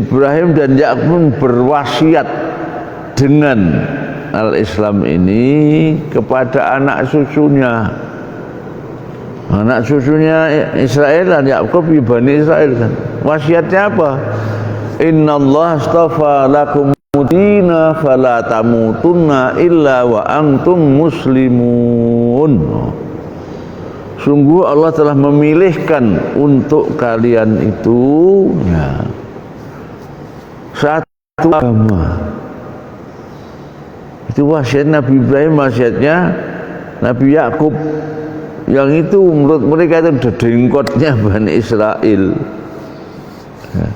Ibrahim dan Yakub berwasiat dengan al-Islam ini kepada anak susunya. Anak susunya Israel dan Yakub Bani Israel kan. Wasiatnya apa? Innallaha astafa lakum dina fala tamutunna illa wa antum muslimun. Sungguh Allah telah memilihkan untuk kalian itu ya, satu agama. Itu wasiat Nabi Ibrahim, wasiatnya Nabi Yakub. Yang itu menurut mereka itu dedengkotnya Bani Israel. Ya.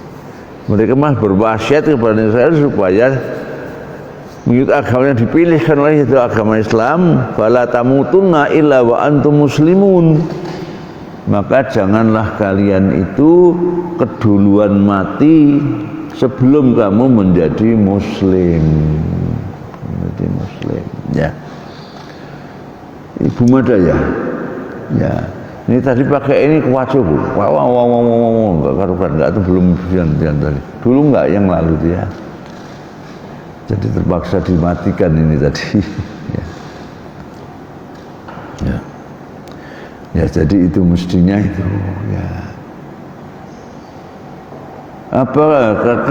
Mereka mah berwasiat kepada Bani Israel supaya mengikut agama yang dipilihkan oleh itu agama Islam, fala tamutunna illa wa antum muslimun. Maka janganlah kalian itu keduluan mati sebelum kamu menjadi muslim. Menjadi muslim. Ya. Ibu Mada ya. Ya, ini tadi pakai ini kewaco Bu. Enggak karuan, enggak itu belum yang tadi. Dulu enggak yang lalu itu ya. Jadi terpaksa dimatikan ini tadi. Ya. Ya. Ya, jadi itu mestinya itu ya. Apa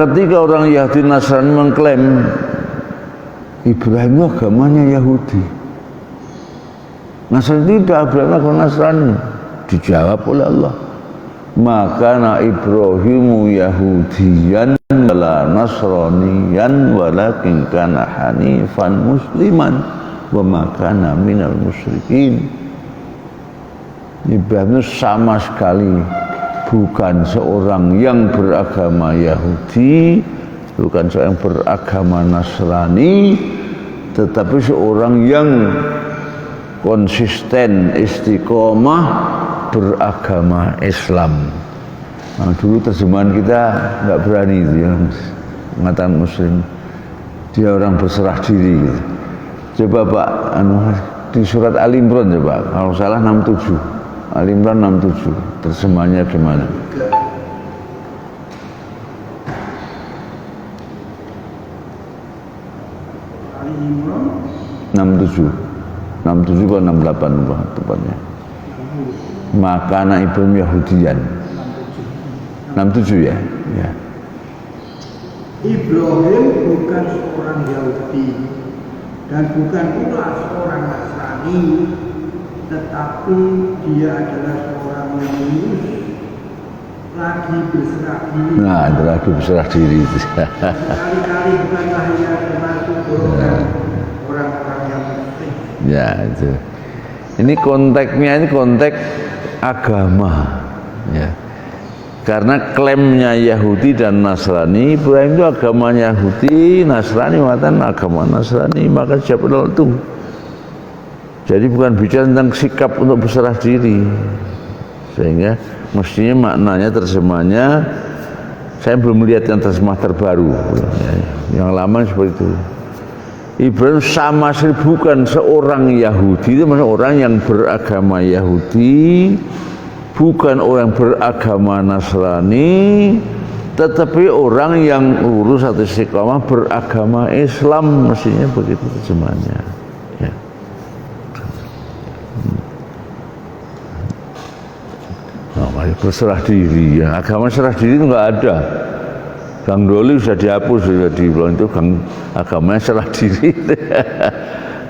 ketika orang Yahudi Nasrani mengklaim Ibrahim agamanya Yahudi. Nasrani tidak agama Nasrani, dijawab oleh Allah. Maka na Ibrahimu Yahudiyan wala Nasraniyan walakin kana hanifan musliman wa ma kana minal musyrikin. Ibrahim itu sama sekali bukan seorang yang beragama Yahudi, bukan seorang yang beragama Nasrani, tetapi seorang yang konsisten, istiqomah beragama Islam. Nah, dulu terjemahan kita nggak berani itu ya, mengatakan Muslim, dia orang berserah diri gitu. Coba Pak, di surat Ali Imran coba, kalau salah 67, Ali Imran 67, terjemahannya gimana? Ali Imran 67 atau 68 tepatnya. Maka anak Ibrahim Yahudian 67 ya? Ya. Ibrahim bukan seorang Yahudi dan bukan pula seorang Nasrani, tetapi dia adalah seorang yang lurus, lagi berserah diri. Nah, itu lagi berserah diri itu. Sekali-kali bukanlah ia termasuk golongan orang-orang yang muslim. Ya itu. Ini konteksnya, ini konteks agama. Ya. Karena klaimnya Yahudi dan Nasrani, Ibrahim itu agama Yahudi, Nasrani mengatakan agama Nasrani, maka siapa itu? Jadi bukan bicara tentang sikap untuk berserah diri, sehingga mestinya maknanya terjemahnya, saya belum melihat yang terjemah terbaru, yang lama seperti itu. Ibrahim sama sekali bukan seorang Yahudi, itu maksudnya orang yang beragama Yahudi, bukan orang beragama Nasrani, tetapi orang yang lurus atau istiqomah beragama Islam, mestinya begitu terjemahannya. Ya. Berserah diri, ya. Agama serah diri itu nggak ada. Gang Doli sudah dihapus, sudah dibilang itu agamanya serah diri.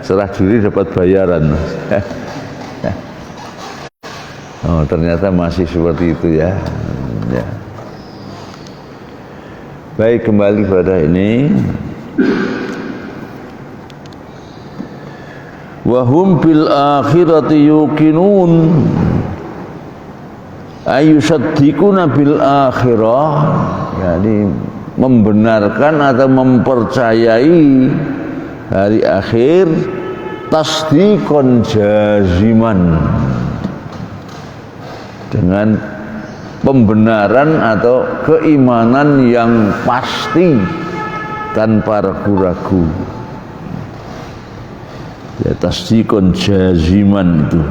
Serah diri dapat bayaran. Oh, ternyata masih seperti itu ya. Ya. Baik, kembali pada ini. Wahum bil akhirati yuqinun. Ayusaddiquna bil akhirah, jadi membenarkan atau mempercayai hari akhir, tasdiqon jaziman, dengan pembenaran atau keimanan yang pasti tanpa ragu-ragu. Ya, tasdiqon jaziman itu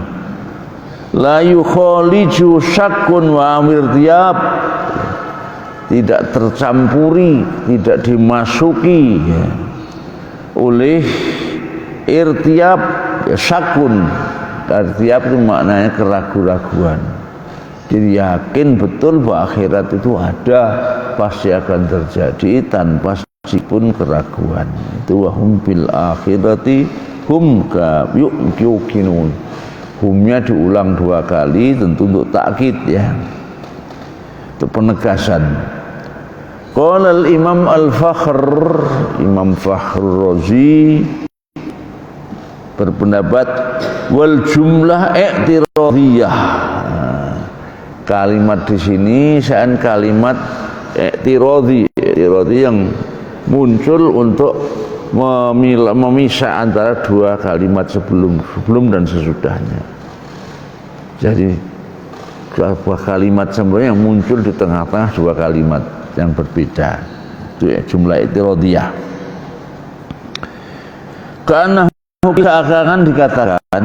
la yukhaliju syakkun wa amirtiyab, tidak tercampuri, tidak dimasuki ya, oleh irtiyab, ya, syakun. Irtiyab itu maknanya keraguan-raguan. Jadi yakin betul bahwa akhirat itu ada, pasti akan terjadi tanpa sedikitpun keraguan. Itu wahum bil akhirati hum yuqinun. Humnya diulang dua kali tentu untuk takkid ya, itu penegasan. Qala al-Imam Al-Fakhr, Imam Fakhrur Razi berpendapat wal jumlah i'tiradiyah. Kalimat di sini sean kalimat i'tiradi yang muncul untuk memisah antara dua kalimat sebelum dan sesudahnya. Jadi dua kalimat sebelumnya yang muncul di tengah-tengah dua kalimat yang berbeda, itu ya, jumlah i'tiradiyah. Karena akan dikatakan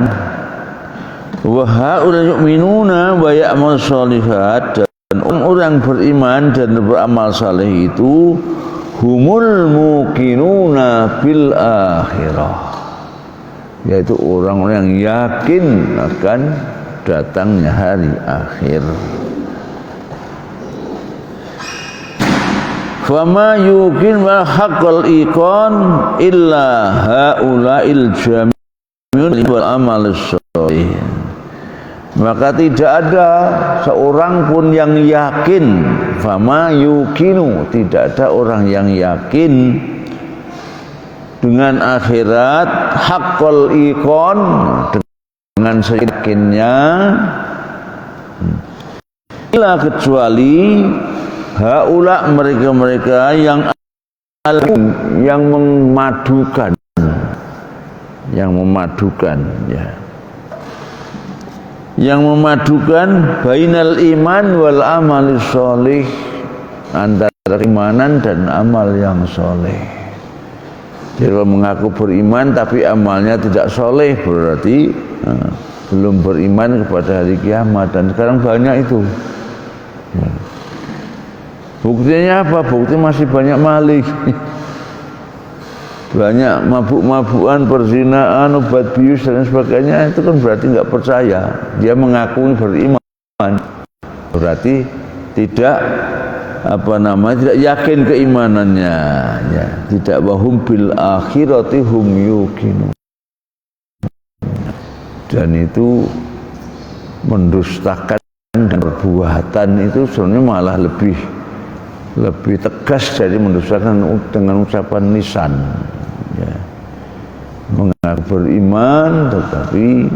wa haula yu'minuna wa ya'mal shalihat, dan orang beriman dan beramal saleh itu humul muqinuna bil akhirah, yaitu orang-orang yang yakin akan datangnya hari akhir. Fama yuqin wa haqqal iqan illa haula'il jami'un wal amal shalih. Maka tidak ada seorang pun yang yakin, fama yuqinu, tidak ada orang yang yakin dengan akhirat, haqqal iqan, dengan seyakinnya Ila kecuali haula mereka-mereka yang memadukan ya. Yang memadukan bainal iman wal amali sholih, antara keimanan dan amal yang soleh. Jadi kalau mengaku beriman tapi amalnya tidak soleh, berarti belum beriman kepada hari kiamat. Dan sekarang banyak itu ya. Buktinya apa? Bukti masih banyak maling, banyak mabuk-mabukan, perzinaan, obat bius dan sebagainya. Itu kan berarti nggak percaya. Dia mengaku beriman, berarti tidak tidak yakin keimanannya ya. Tidak wahum bil akhirati hum yuqinun. Dan itu mendustakan, dan perbuatan itu sebenarnya malah lebih tegas dari mendustakan dengan ucapan lisan ya. Mengaku beriman tetapi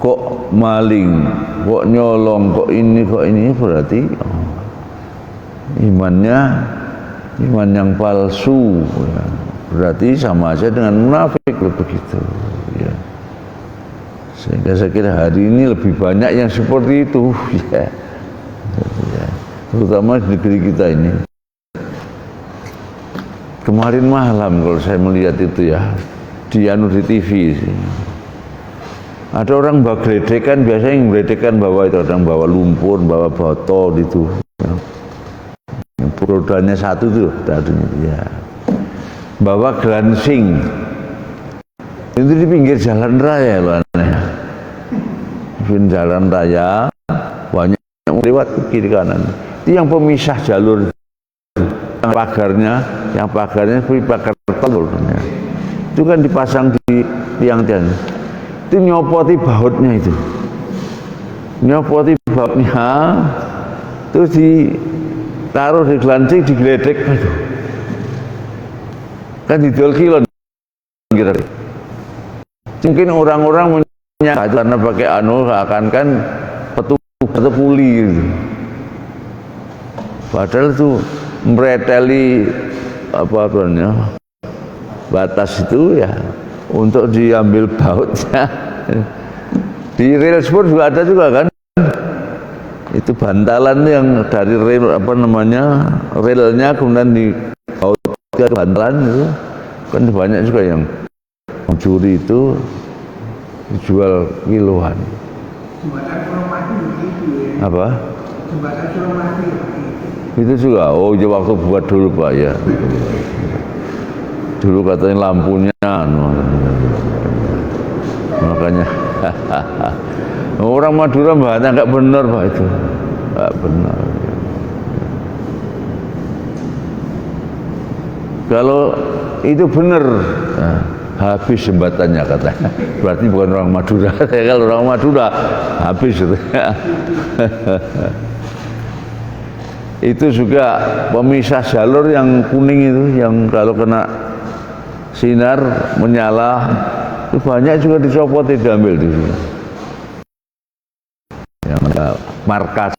kok maling, kok nyolong, kok ini berarti iman yang palsu ya. Berarti sama aja dengan munafik begitu ya. Sehingga saya kira hari ini lebih banyak yang seperti itu ya. Terutama di negeri kita ini. Kemarin malam kalau saya melihat itu ya di TV sih. Ada orang bawa geledekan, biasanya yang geledekan bawa itu orang bawa lumpur, bawa botol itu. Rodanya satu tuh tadinya ya. Bawa glansing. Itu di pinggir jalan raya loh aneh. Di jalan raya banyak lewat ke kiri kanan. Itu yang pemisah jalur, yang pagarnya seperti pagar tol ya. Itu kan dipasang di tiang-tiang. Itu nyopoti bautnya itu. Terus ditaruh di glancing, digeledek itu. Kan didol kilon kira. Mungkin orang-orang menyangka karena pakai akan kan atau puli gitu. Padahal itu mereteli batas itu ya untuk diambil bautnya. Di rel sport juga ada juga kan. Itu bantalan yang dari rel relnya kemudian di baut ke bantalan itu kan banyak juga yang mencuri itu dijual kiloan. Jembatan Suramadu begitu ya. Apa? Jembatan Suramadu itu juga. Oh ya, waktu buat dulu Pak ya. Dulu katanya lampunya makanya orang Madura bahasanya nggak benar Pak, itu nggak benar. Kalau itu benar habis jembatannya katanya, berarti bukan orang Madura. Kalau orang Madura habis itu. Itu juga pemisah jalur yang kuning itu, yang kalau kena sinar menyala itu banyak juga dicopot, diambil di sini. Yang ada marka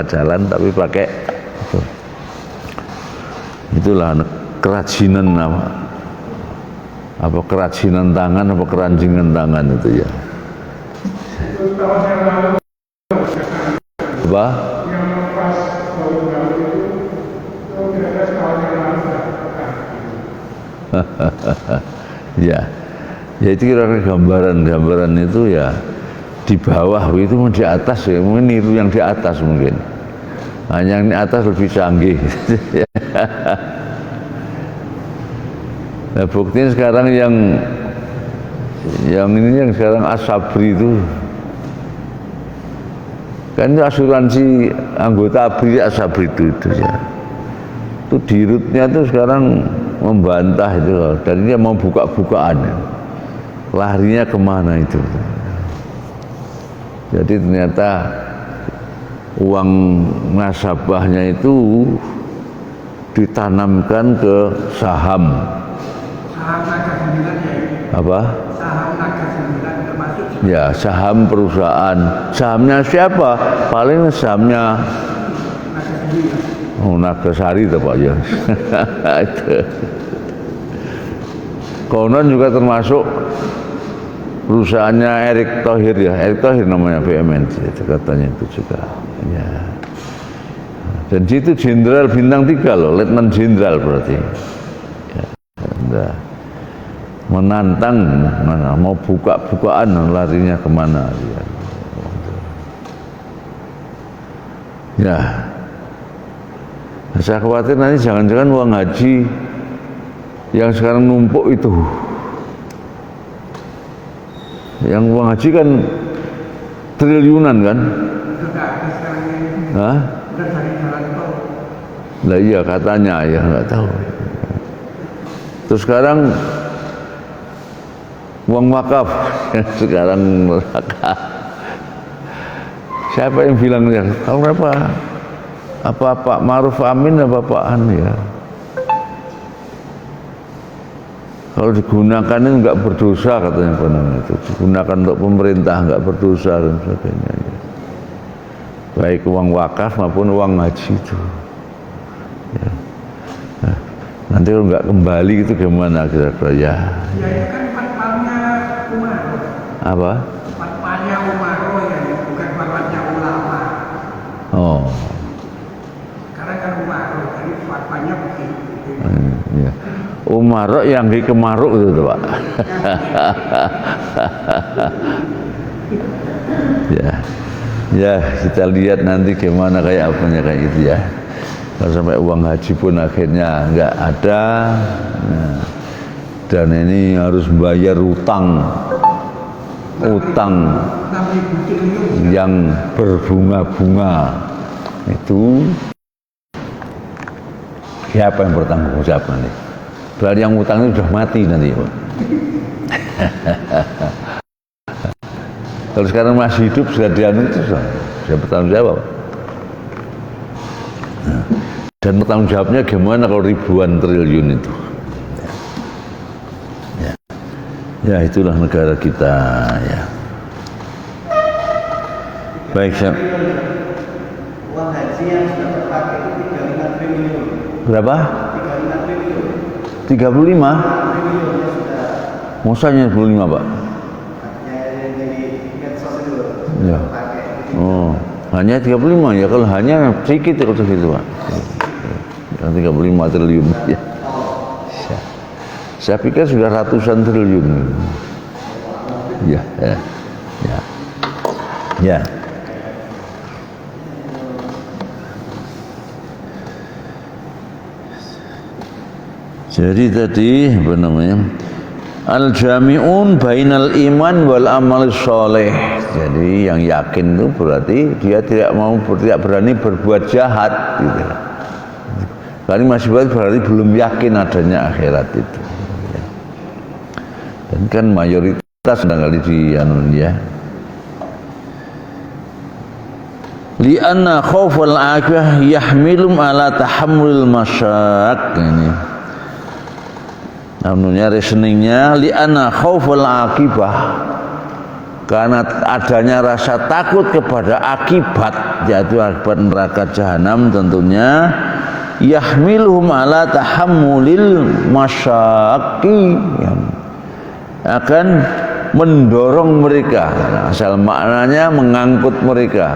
jalan tapi pakai itu. Itulah kerajinan apa kerajinan tangan, apa keranjingan tangan itu ya. Apa? Ya itu kira-kira gambaran itu ya di bawah itu, di atas ya mungkin niru yang di atas mungkin. Hanya yang di atas lebih canggih. Nah, buktinya sekarang yang sekarang Asabri itu kan itu asuransi anggota ABRI, Asabri itu ya. Itu dirutnya tuh sekarang membantah itu, dan dia mau buka-bukaan, larinya kemana itu. Jadi ternyata uang nasabahnya itu ditanamkan ke saham. Saham Naga 9 ya. Apa? Saham Naga 9 termasuk Ya, saham perusahaan. Sahamnya siapa? Paling sahamnya Nagasari itu Pak ya. Itu. Konon juga termasuk perusahaannya Erick Thohir ya. Erick Thohir namanya BUMN itu katanya itu juga. Ya. Dan itu jenderal bintang 3 loh, letnan jenderal berarti. Ya. Nah. Menantang mana mau bukaan larinya kemana dia. Ya, saya khawatir nanti jangan-jangan uang haji yang sekarang numpuk itu, yang uang haji kan triliunan kan? Hah? Lah iya katanya ya nggak tahu. Terus sekarang uang wakaf sekarang wakaf. Siapa yang bilang ya? Tahu apa? Apa Pak Maruf Amin apa Pak An ya? Kalau digunakan itu nggak berdosa katanya penang itu. Digunakan untuk pemerintah nggak berdosa dan sebagainya. Ya. Baik uang wakaf maupun uang haji itu. Ya. Nah, nanti kalau nggak kembali itu gimana kira-kira ya? Ya itu kan fatwanya Umar. Apa? Fatwanya Umar ya, bukan fatwanya ulama. Oh. Karena kan Umar, jadi fatwanya begitu. Ya. Umarok yang di kemaruk itu Pak. Ya. Ya, kita lihat nanti gimana kayak apanya kayak gitu ya. Kalau sampai uang haji pun akhirnya nggak ada. Nah, dan ini harus bayar utang yang berbunga-bunga itu siapa yang bertanggung jawab nanti? Berarti yang utang itu sudah mati nanti Pak. Kalau sekarang masih hidup sudah dianu itu sudah bertanggung jawab. Nah, dan bertanggung jawabnya gimana kalau ribuan triliun itu? Ya, ya itulah negara kita ya. Baik, uang haji yang sudah terpakai itu 35 triliun. Berapa? 35 triliun. 35? Triliunnya sudah. Musanya 25 Pak? Yang jadi medsos itu Ya. terpakai. Oh, hanya 35 ya, kalau hanya sedikit itu gitu Pak. Yang 35 triliun ya. Saya pikir sudah ratusan triliun. Ya, ya, ya. Ya. Jadi tadi apa namanya? Al-jami'un bainal iman wal amal soleh. Jadi yang yakin itu berarti dia tidak berani berbuat jahat gitu. Karena masih berarti belum yakin adanya akhirat itu. Dan kan mayoritas sedang kali di anu ya. Li'anna khaufal aqibah yahmilum ala tahammulil masyaq ini. Namanya reasoningnya li'anna khaufal aqibah, karena adanya rasa takut kepada akibat, yaitu akibat neraka jahanam tentunya, yahmiluhum ala tahammulil masyaqi, akan mendorong mereka, asal maknanya mengangkut mereka,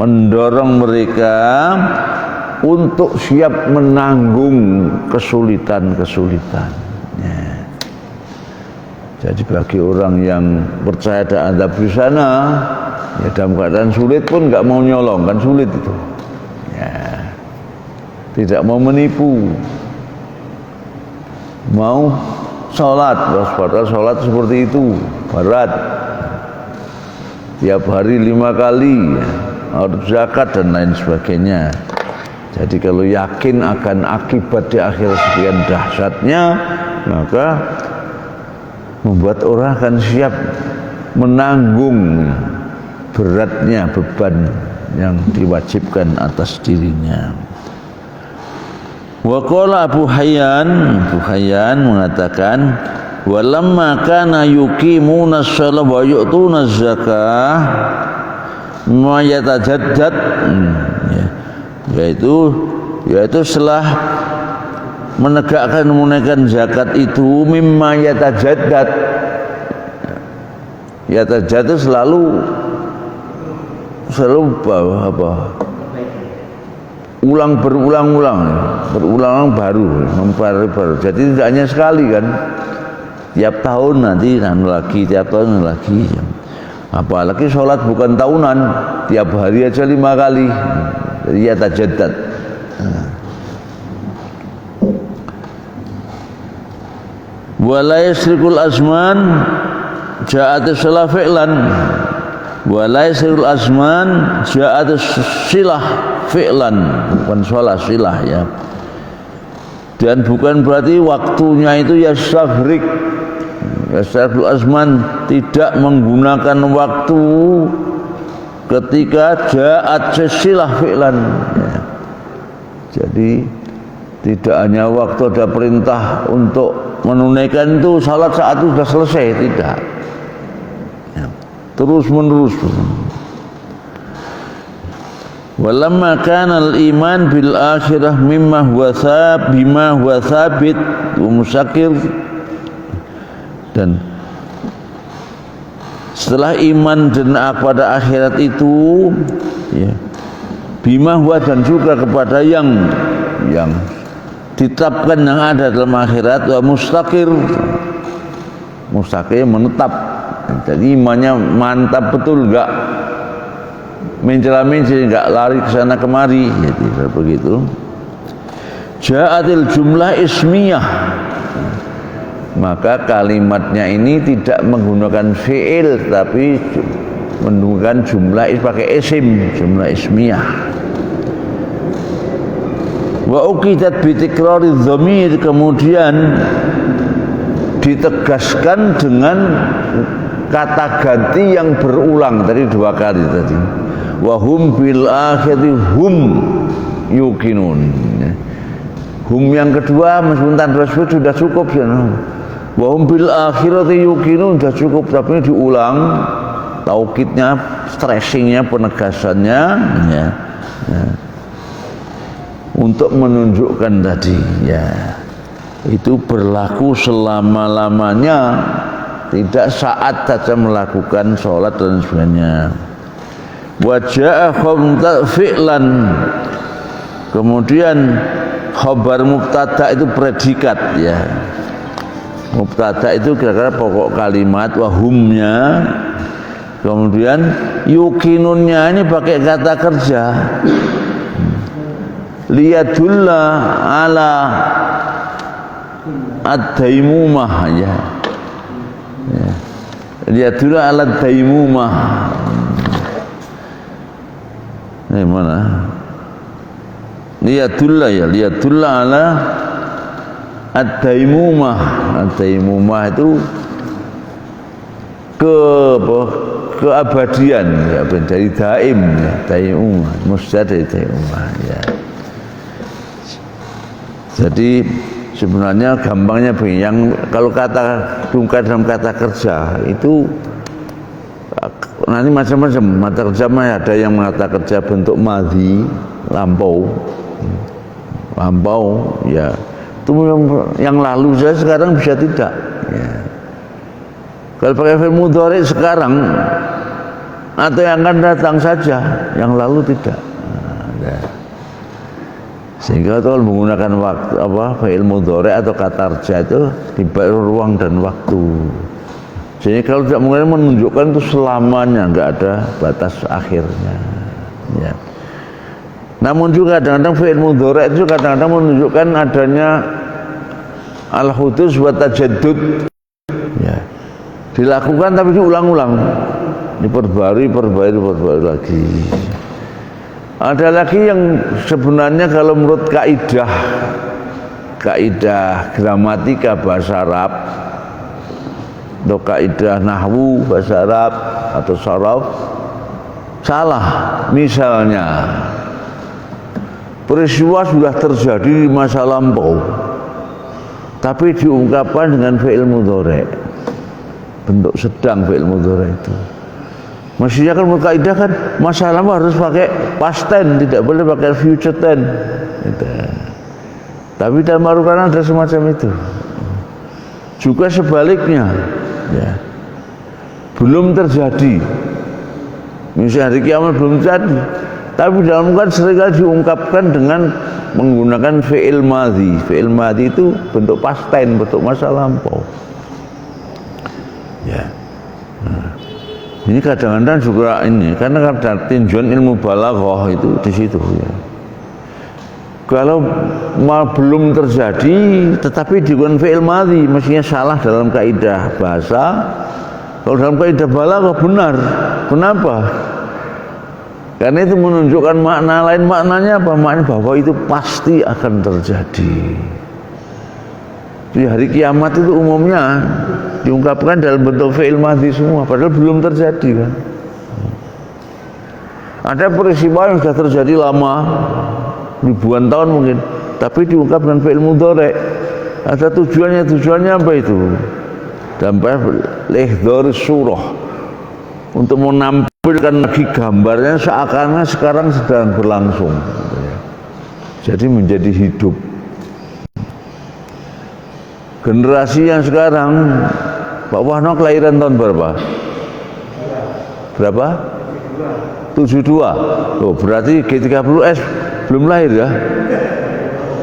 mendorong mereka untuk siap menanggung kesulitan-kesulitan. Jadi bagi orang yang percaya ada azab di sana, ya dalam keadaan sulit pun nggak mau nyolong, kan sulit itu. Ya. Tidak mau menipu, mau sholat, padahal sholat seperti itu berat. Tiap hari 5 kali, harus zakat dan lain sebagainya. Jadi kalau yakin akan akibat di akhir sekian dahsyatnya, maka membuat orang akan siap menanggung beratnya beban yang diwajibkan atas dirinya. Wa qala Abu Hayyan mengatakan walamma kana yuqimuna shalah wa yu'tuna zakah ma yatajaddad, yaitu setelah menunaikan zakat itu mimma yatajaddad. Yatajaddad itu selalu berulang baru, baru. Jadi tidak hanya sekali kan, tiap tahun nanti lagi, tiap tahun lagi. Apalagi sholat bukan tahunan, tiap hari aja 5 kali. Jadi yatajaddad. Wala yasrikul azman ja'atis salah fi'lan. Wala yasrikul azman ja'atis silah fi'lan, bukan sholat silah ya. Dan bukan berarti waktunya itu yasrikul azman, tidak menggunakan waktu ketika ja'at silah fi'lan ya. Jadi tidak hanya waktu ada perintah untuk menunaikan itu salat saat itu sudah selesai, tidak ya. Terus menerus. Walamma kana al-iman bil akhirah bima huwa thabit wa musakir, dan setelah iman dan pada akhirat itu ya, bima huwa, dan juga kepada yang ditetapkan yang ada dalam akhirat, wa mustaqir menetap. Jadi imannya mantap betul, enggak mencela-mencela, enggak lari ke sana kemari, jadi begitu. Ja'atil jumlah ismiyah, maka kalimatnya ini tidak menggunakan fi'il tapi menggunakan jumlah pakai isim, jumlah ismiyah. Wa uqidat bi tikrari dhamir, kemudian ditegaskan dengan kata ganti yang berulang tadi 2 kali tadi. Wa hum bil akhirati hum yuqinun. Hum yang kedua meskipun tanpa sudah cukup ya. Wa hum bil akhirati yuqinun sudah cukup, tapi diulang taukidnya, stressingnya, penegasannya ya. Untuk menunjukkan tadi ya, itu berlaku selama-lamanya, tidak saat saja melakukan sholat dan sebagainya. Wajah khamta fi'lan, kemudian khabar mubtada itu predikat ya. Mubtada itu kira-kira pokok kalimat, wahumnya, kemudian yukinunnya ini pakai kata kerja. Liyadulla ala ad-daimumah ya. Liyadulla ala ad-daimumah. Ini mana? Liyadulla ala ad-daimumah. Ad-daimumah itu keabadian ya, dari daim ya, daimumah, musnad dari daimumah ya. Jadi sebenarnya gampangnya begini, yang kalau kata tungkat dalam kata kerja itu nanti macam-macam. Mata kerja ada yang mata kerja bentuk madhi, lampau ya, itu yang lalu saja sekarang bisa tidak ya. Kalau pakai fi'il mudhari sekarang atau yang akan datang saja, yang lalu tidak ya. Sehingga kalau menggunakan waktu fi'il mudhari atau kata kerja itu diberi ruang dan waktu. Jadi kalau tidak menunjukkan itu selamanya, enggak ada batas akhirnya ya. Namun juga kadang-kadang fi'il mudhari itu kadang-kadang menunjukkan adanya al-hudus wa tajaddud ya. Dilakukan tapi diulang-ulang, diperbarui lagi. Ada lagi yang sebenarnya kalau menurut kaidah gramatika bahasa Arab atau kaidah nahwu bahasa Arab atau sharaf salah. Misalnya peristiwa sudah terjadi di masa lampau, tapi diungkapkan dengan fi'il mudhari', bentuk sedang fi'il mudhari' itu. Mestinya kan kaidah kan masalah harus pakai past tense, tidak boleh pakai future tense gitu. Tapi dalam Al-Quran ada semacam itu. Juga sebaliknya, ya, belum terjadi. Misalnya hari kiamat belum terjadi, tapi dalam Quran seringkali diungkapkan dengan menggunakan fi'il madhi. Fi'il madhi itu bentuk past tense, bentuk masa lampau. Ya. Nah, ini kadang-kadang juga ini, karena ada tinjauan ilmu balaghah itu di situ. Ya. Kalau belum terjadi, tetapi digunakan fi'il madhi, mestinya salah dalam kaidah bahasa. Kalau dalam kaidah balaghah benar. Kenapa? Karena itu menunjukkan makna lain. Maknanya apa? Maknanya bahwa itu pasti akan terjadi. Di hari kiamat itu umumnya diungkapkan dalam bentuk fi'il madhi semua, padahal belum terjadi kan. Ada peristiwa yang sudah terjadi lama, ribuan tahun mungkin, tapi diungkap dengan fi'il mudhari'. Ada tujuannya apa itu? Dampak lihdhar surah, untuk menampilkan lagi gambarnya seakan-akan sekarang sedang berlangsung, jadi menjadi hidup. Generasi yang sekarang, Pak Wahno kelahiran tahun berapa? Berapa? 72. Oh, berarti G30S belum lahir ya?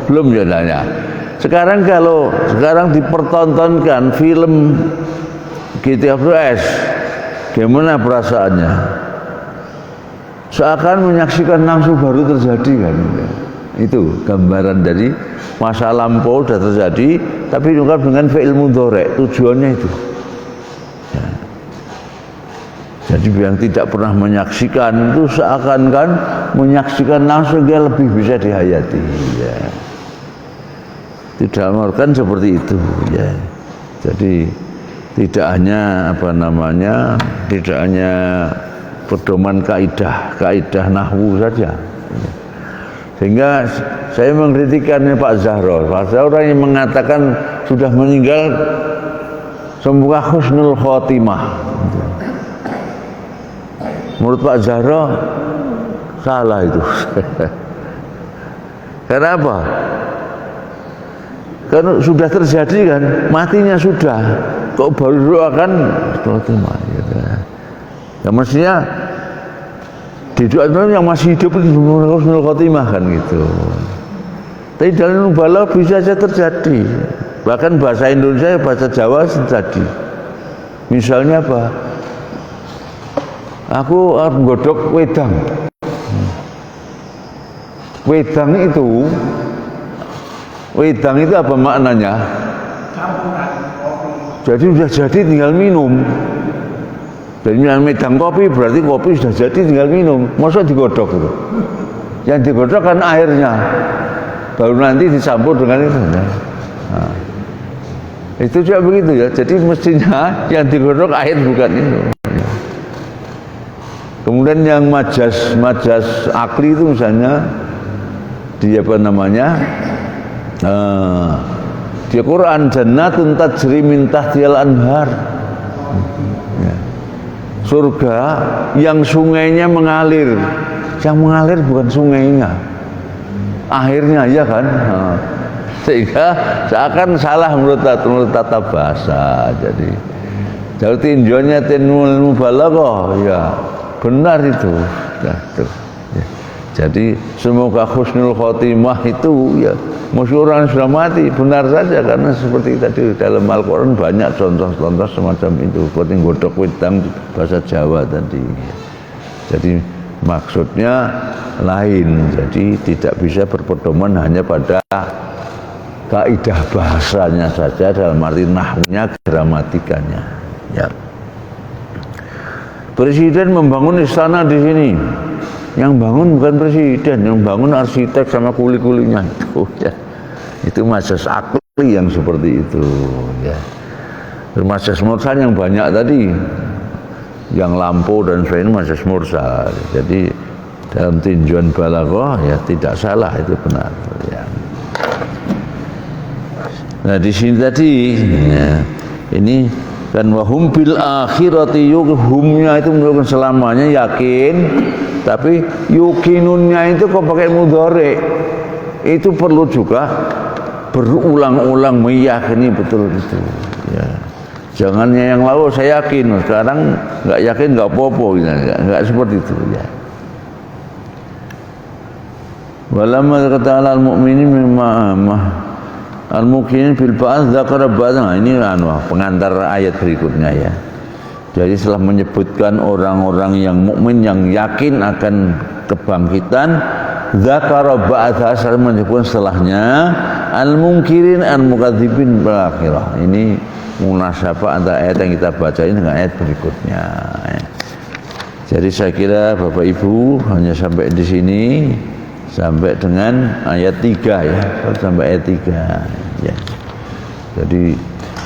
Belum ya nanya. Sekarang kalau sekarang dipertontonkan film G30S, gimana perasaannya? Seakan menyaksikan langsung baru terjadi kan? Itu gambaran dari masa lampau sudah terjadi, tapi diungkap dengan fi'il mudhari'. Tujuannya itu. Ya. Jadi yang tidak pernah menyaksikan itu seakan kan menyaksikan langsung, dia lebih bisa dihayati. Ya. Tidak melakukan seperti itu. Ya. Jadi tidak hanya tidak hanya pedoman kaidah nahwu saja. Ya. Sehingga saya mengkritikannya Pak Zahro. Pak Zahro orang yang mengatakan sudah meninggal semoga husnul khotimah. Menurut Pak Zahro salah itu. Karena apa? Karena sudah terjadi kan, matinya sudah. Kok baru akan khotimah? Ya mestinya di doa yang masih hidup itu husnul khotimah kan gitu. Tapi dalam bala bisa saja terjadi. Bahkan bahasa Indonesia, bahasa Jawa terjadi. Misalnya apa? Aku godok wedang. Wedang itu apa maknanya? Jadi sudah jadi tinggal minum. Dan yang medang kopi berarti kopi sudah jadi tinggal minum. Masa digodok itu? Yang digodok kan airnya, baru nanti dicampur dengan itu. Nah, itu juga begitu ya. Jadi mestinya yang digodok air bukan itu. Kemudian yang majas akli itu misalnya di di Quran jannatun tajri min tahtihal anhar. Surga yang sungainya mengalir, yang mengalir bukan sungainya, akhirnya ya kan. Sehingga seakan salah menurut tata bahasa. Jadi kalau tinjauannya ilmu balaghah ya benar itu. Ya, tuh. Ya. Jadi semoga husnul khotimah itu ya musuh orang sudah mati benar saja, karena seperti tadi dalam Al-Quran banyak contoh-contoh semacam itu. Seperti godok wedang bahasa Jawa tadi. Jadi maksudnya lain. Jadi tidak bisa berpedoman hanya pada kaidah bahasanya saja dalam arti nahwunya, gramatikanya. Ya. Presiden membangun istana di sini. Yang bangun bukan presiden, yang bangun arsitek sama kuli-kulinya itu ya. Itu majas akli yang seperti itu ya. Majas mursal yang banyak tadi, yang lampu dan sebagainya majas mursal. Jadi dalam tinjauan balaghah ya tidak salah, itu benar ya. Nah di sini tadi ya, ini kan wahum bil akhirati humnya itu menunjukkan selamanya yakin, tapi yukinunnya itu kok pakai mudhari, itu perlu juga berulang-ulang meyakini betul itu ya. Jangan yang lalu saya yakin, sekarang nggak yakin nggak apa-apa, nggak seperti itu ya. Walamma kata al-mu'minin al-muqinin bil ba'ats dzakara ba'dha. Ini pengantar ayat berikutnya ya. Jadi setelah menyebutkan orang-orang yang mukmin yang yakin akan kebangkitan, dzakara ba'dha, menyebutkan setelahnya al-munkirin al-mukadzibin bil akhirah. Ini munasabah antara ayat yang kita baca ini dengan ayat berikutnya ya. Jadi saya kira Bapak Ibu hanya sampai di sini, sampai dengan ayat 3 ya, sampai ayat 3 ya. Jadi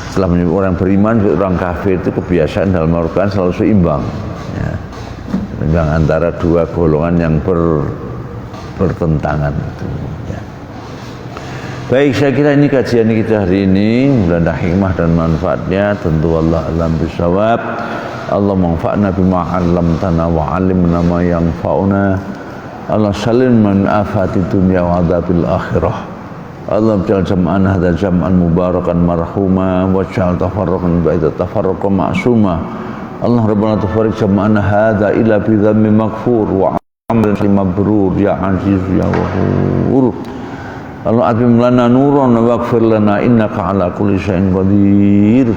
setelah menyebut orang beriman, orang kafir itu kebiasaan dalam Al-Quran selalu seimbang ya. Seimbang antara dua golongan yang bertentangan itu ya. Baik, saya kira ini kajian kita hari ini, mudah-mudahan ada hikmah dan manfaatnya. Tentu Allah alam bisawab. Allah manfa'na bima 'allamtana wa 'allimna ma yanfa'una. Allah salim min afati dunya wa adzabil akhirah. Allah ja'al jam'an hadza jam'an mubarakan marhuma wa ja'al tafarruqan ba'da tafarruqa ma'suma. Allah rabbana tafarriq jam'an hadza ila bi dhammi maghfur wa 'amalan mabrur ya aziz ya ghafur. Allah atim lana nuran waghfir lana innaka ala kulli syai'in qadir.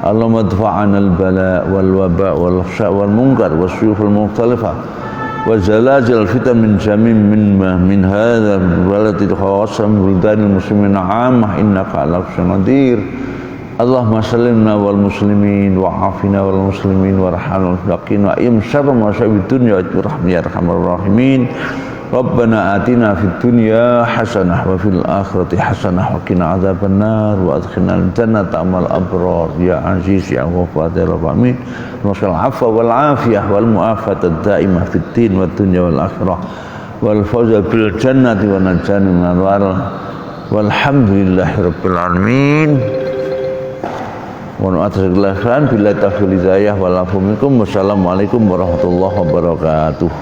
Allah madfa'ana al-bala wal waba wal khsya wal munkar was suyuf al mukhtalifah wa zalazil fitan min jamim min hadha baladi khawasam buldanil muslimin 'ammah innaka ala kulli syai'in qadir. Allahumma sallimna wal muslimin wa afina wal muslimin warhamna wal wa imsar ma sya'id dunya wa rahmi ya arhamar rahimin. Rabbana atina fid dunya hasanah wa fil akhirati hasanah wa qina adzabannar wa adkhilna al-jannata ma'al abrar ya aziz ya ghafur ya rabbal alamin. Wasal afwa wal afiyah wal mu'afata ad-daimah fid din wad dunya wal akhirah wal fawza bil jannati wa najjana minal nar walhamdulillahi rabbil alamin. Wa nu'adzillahi khairan billahi taufiq hidayah wal afu minkum. Wassalamualaikum warahmatullahi wabarakatuh.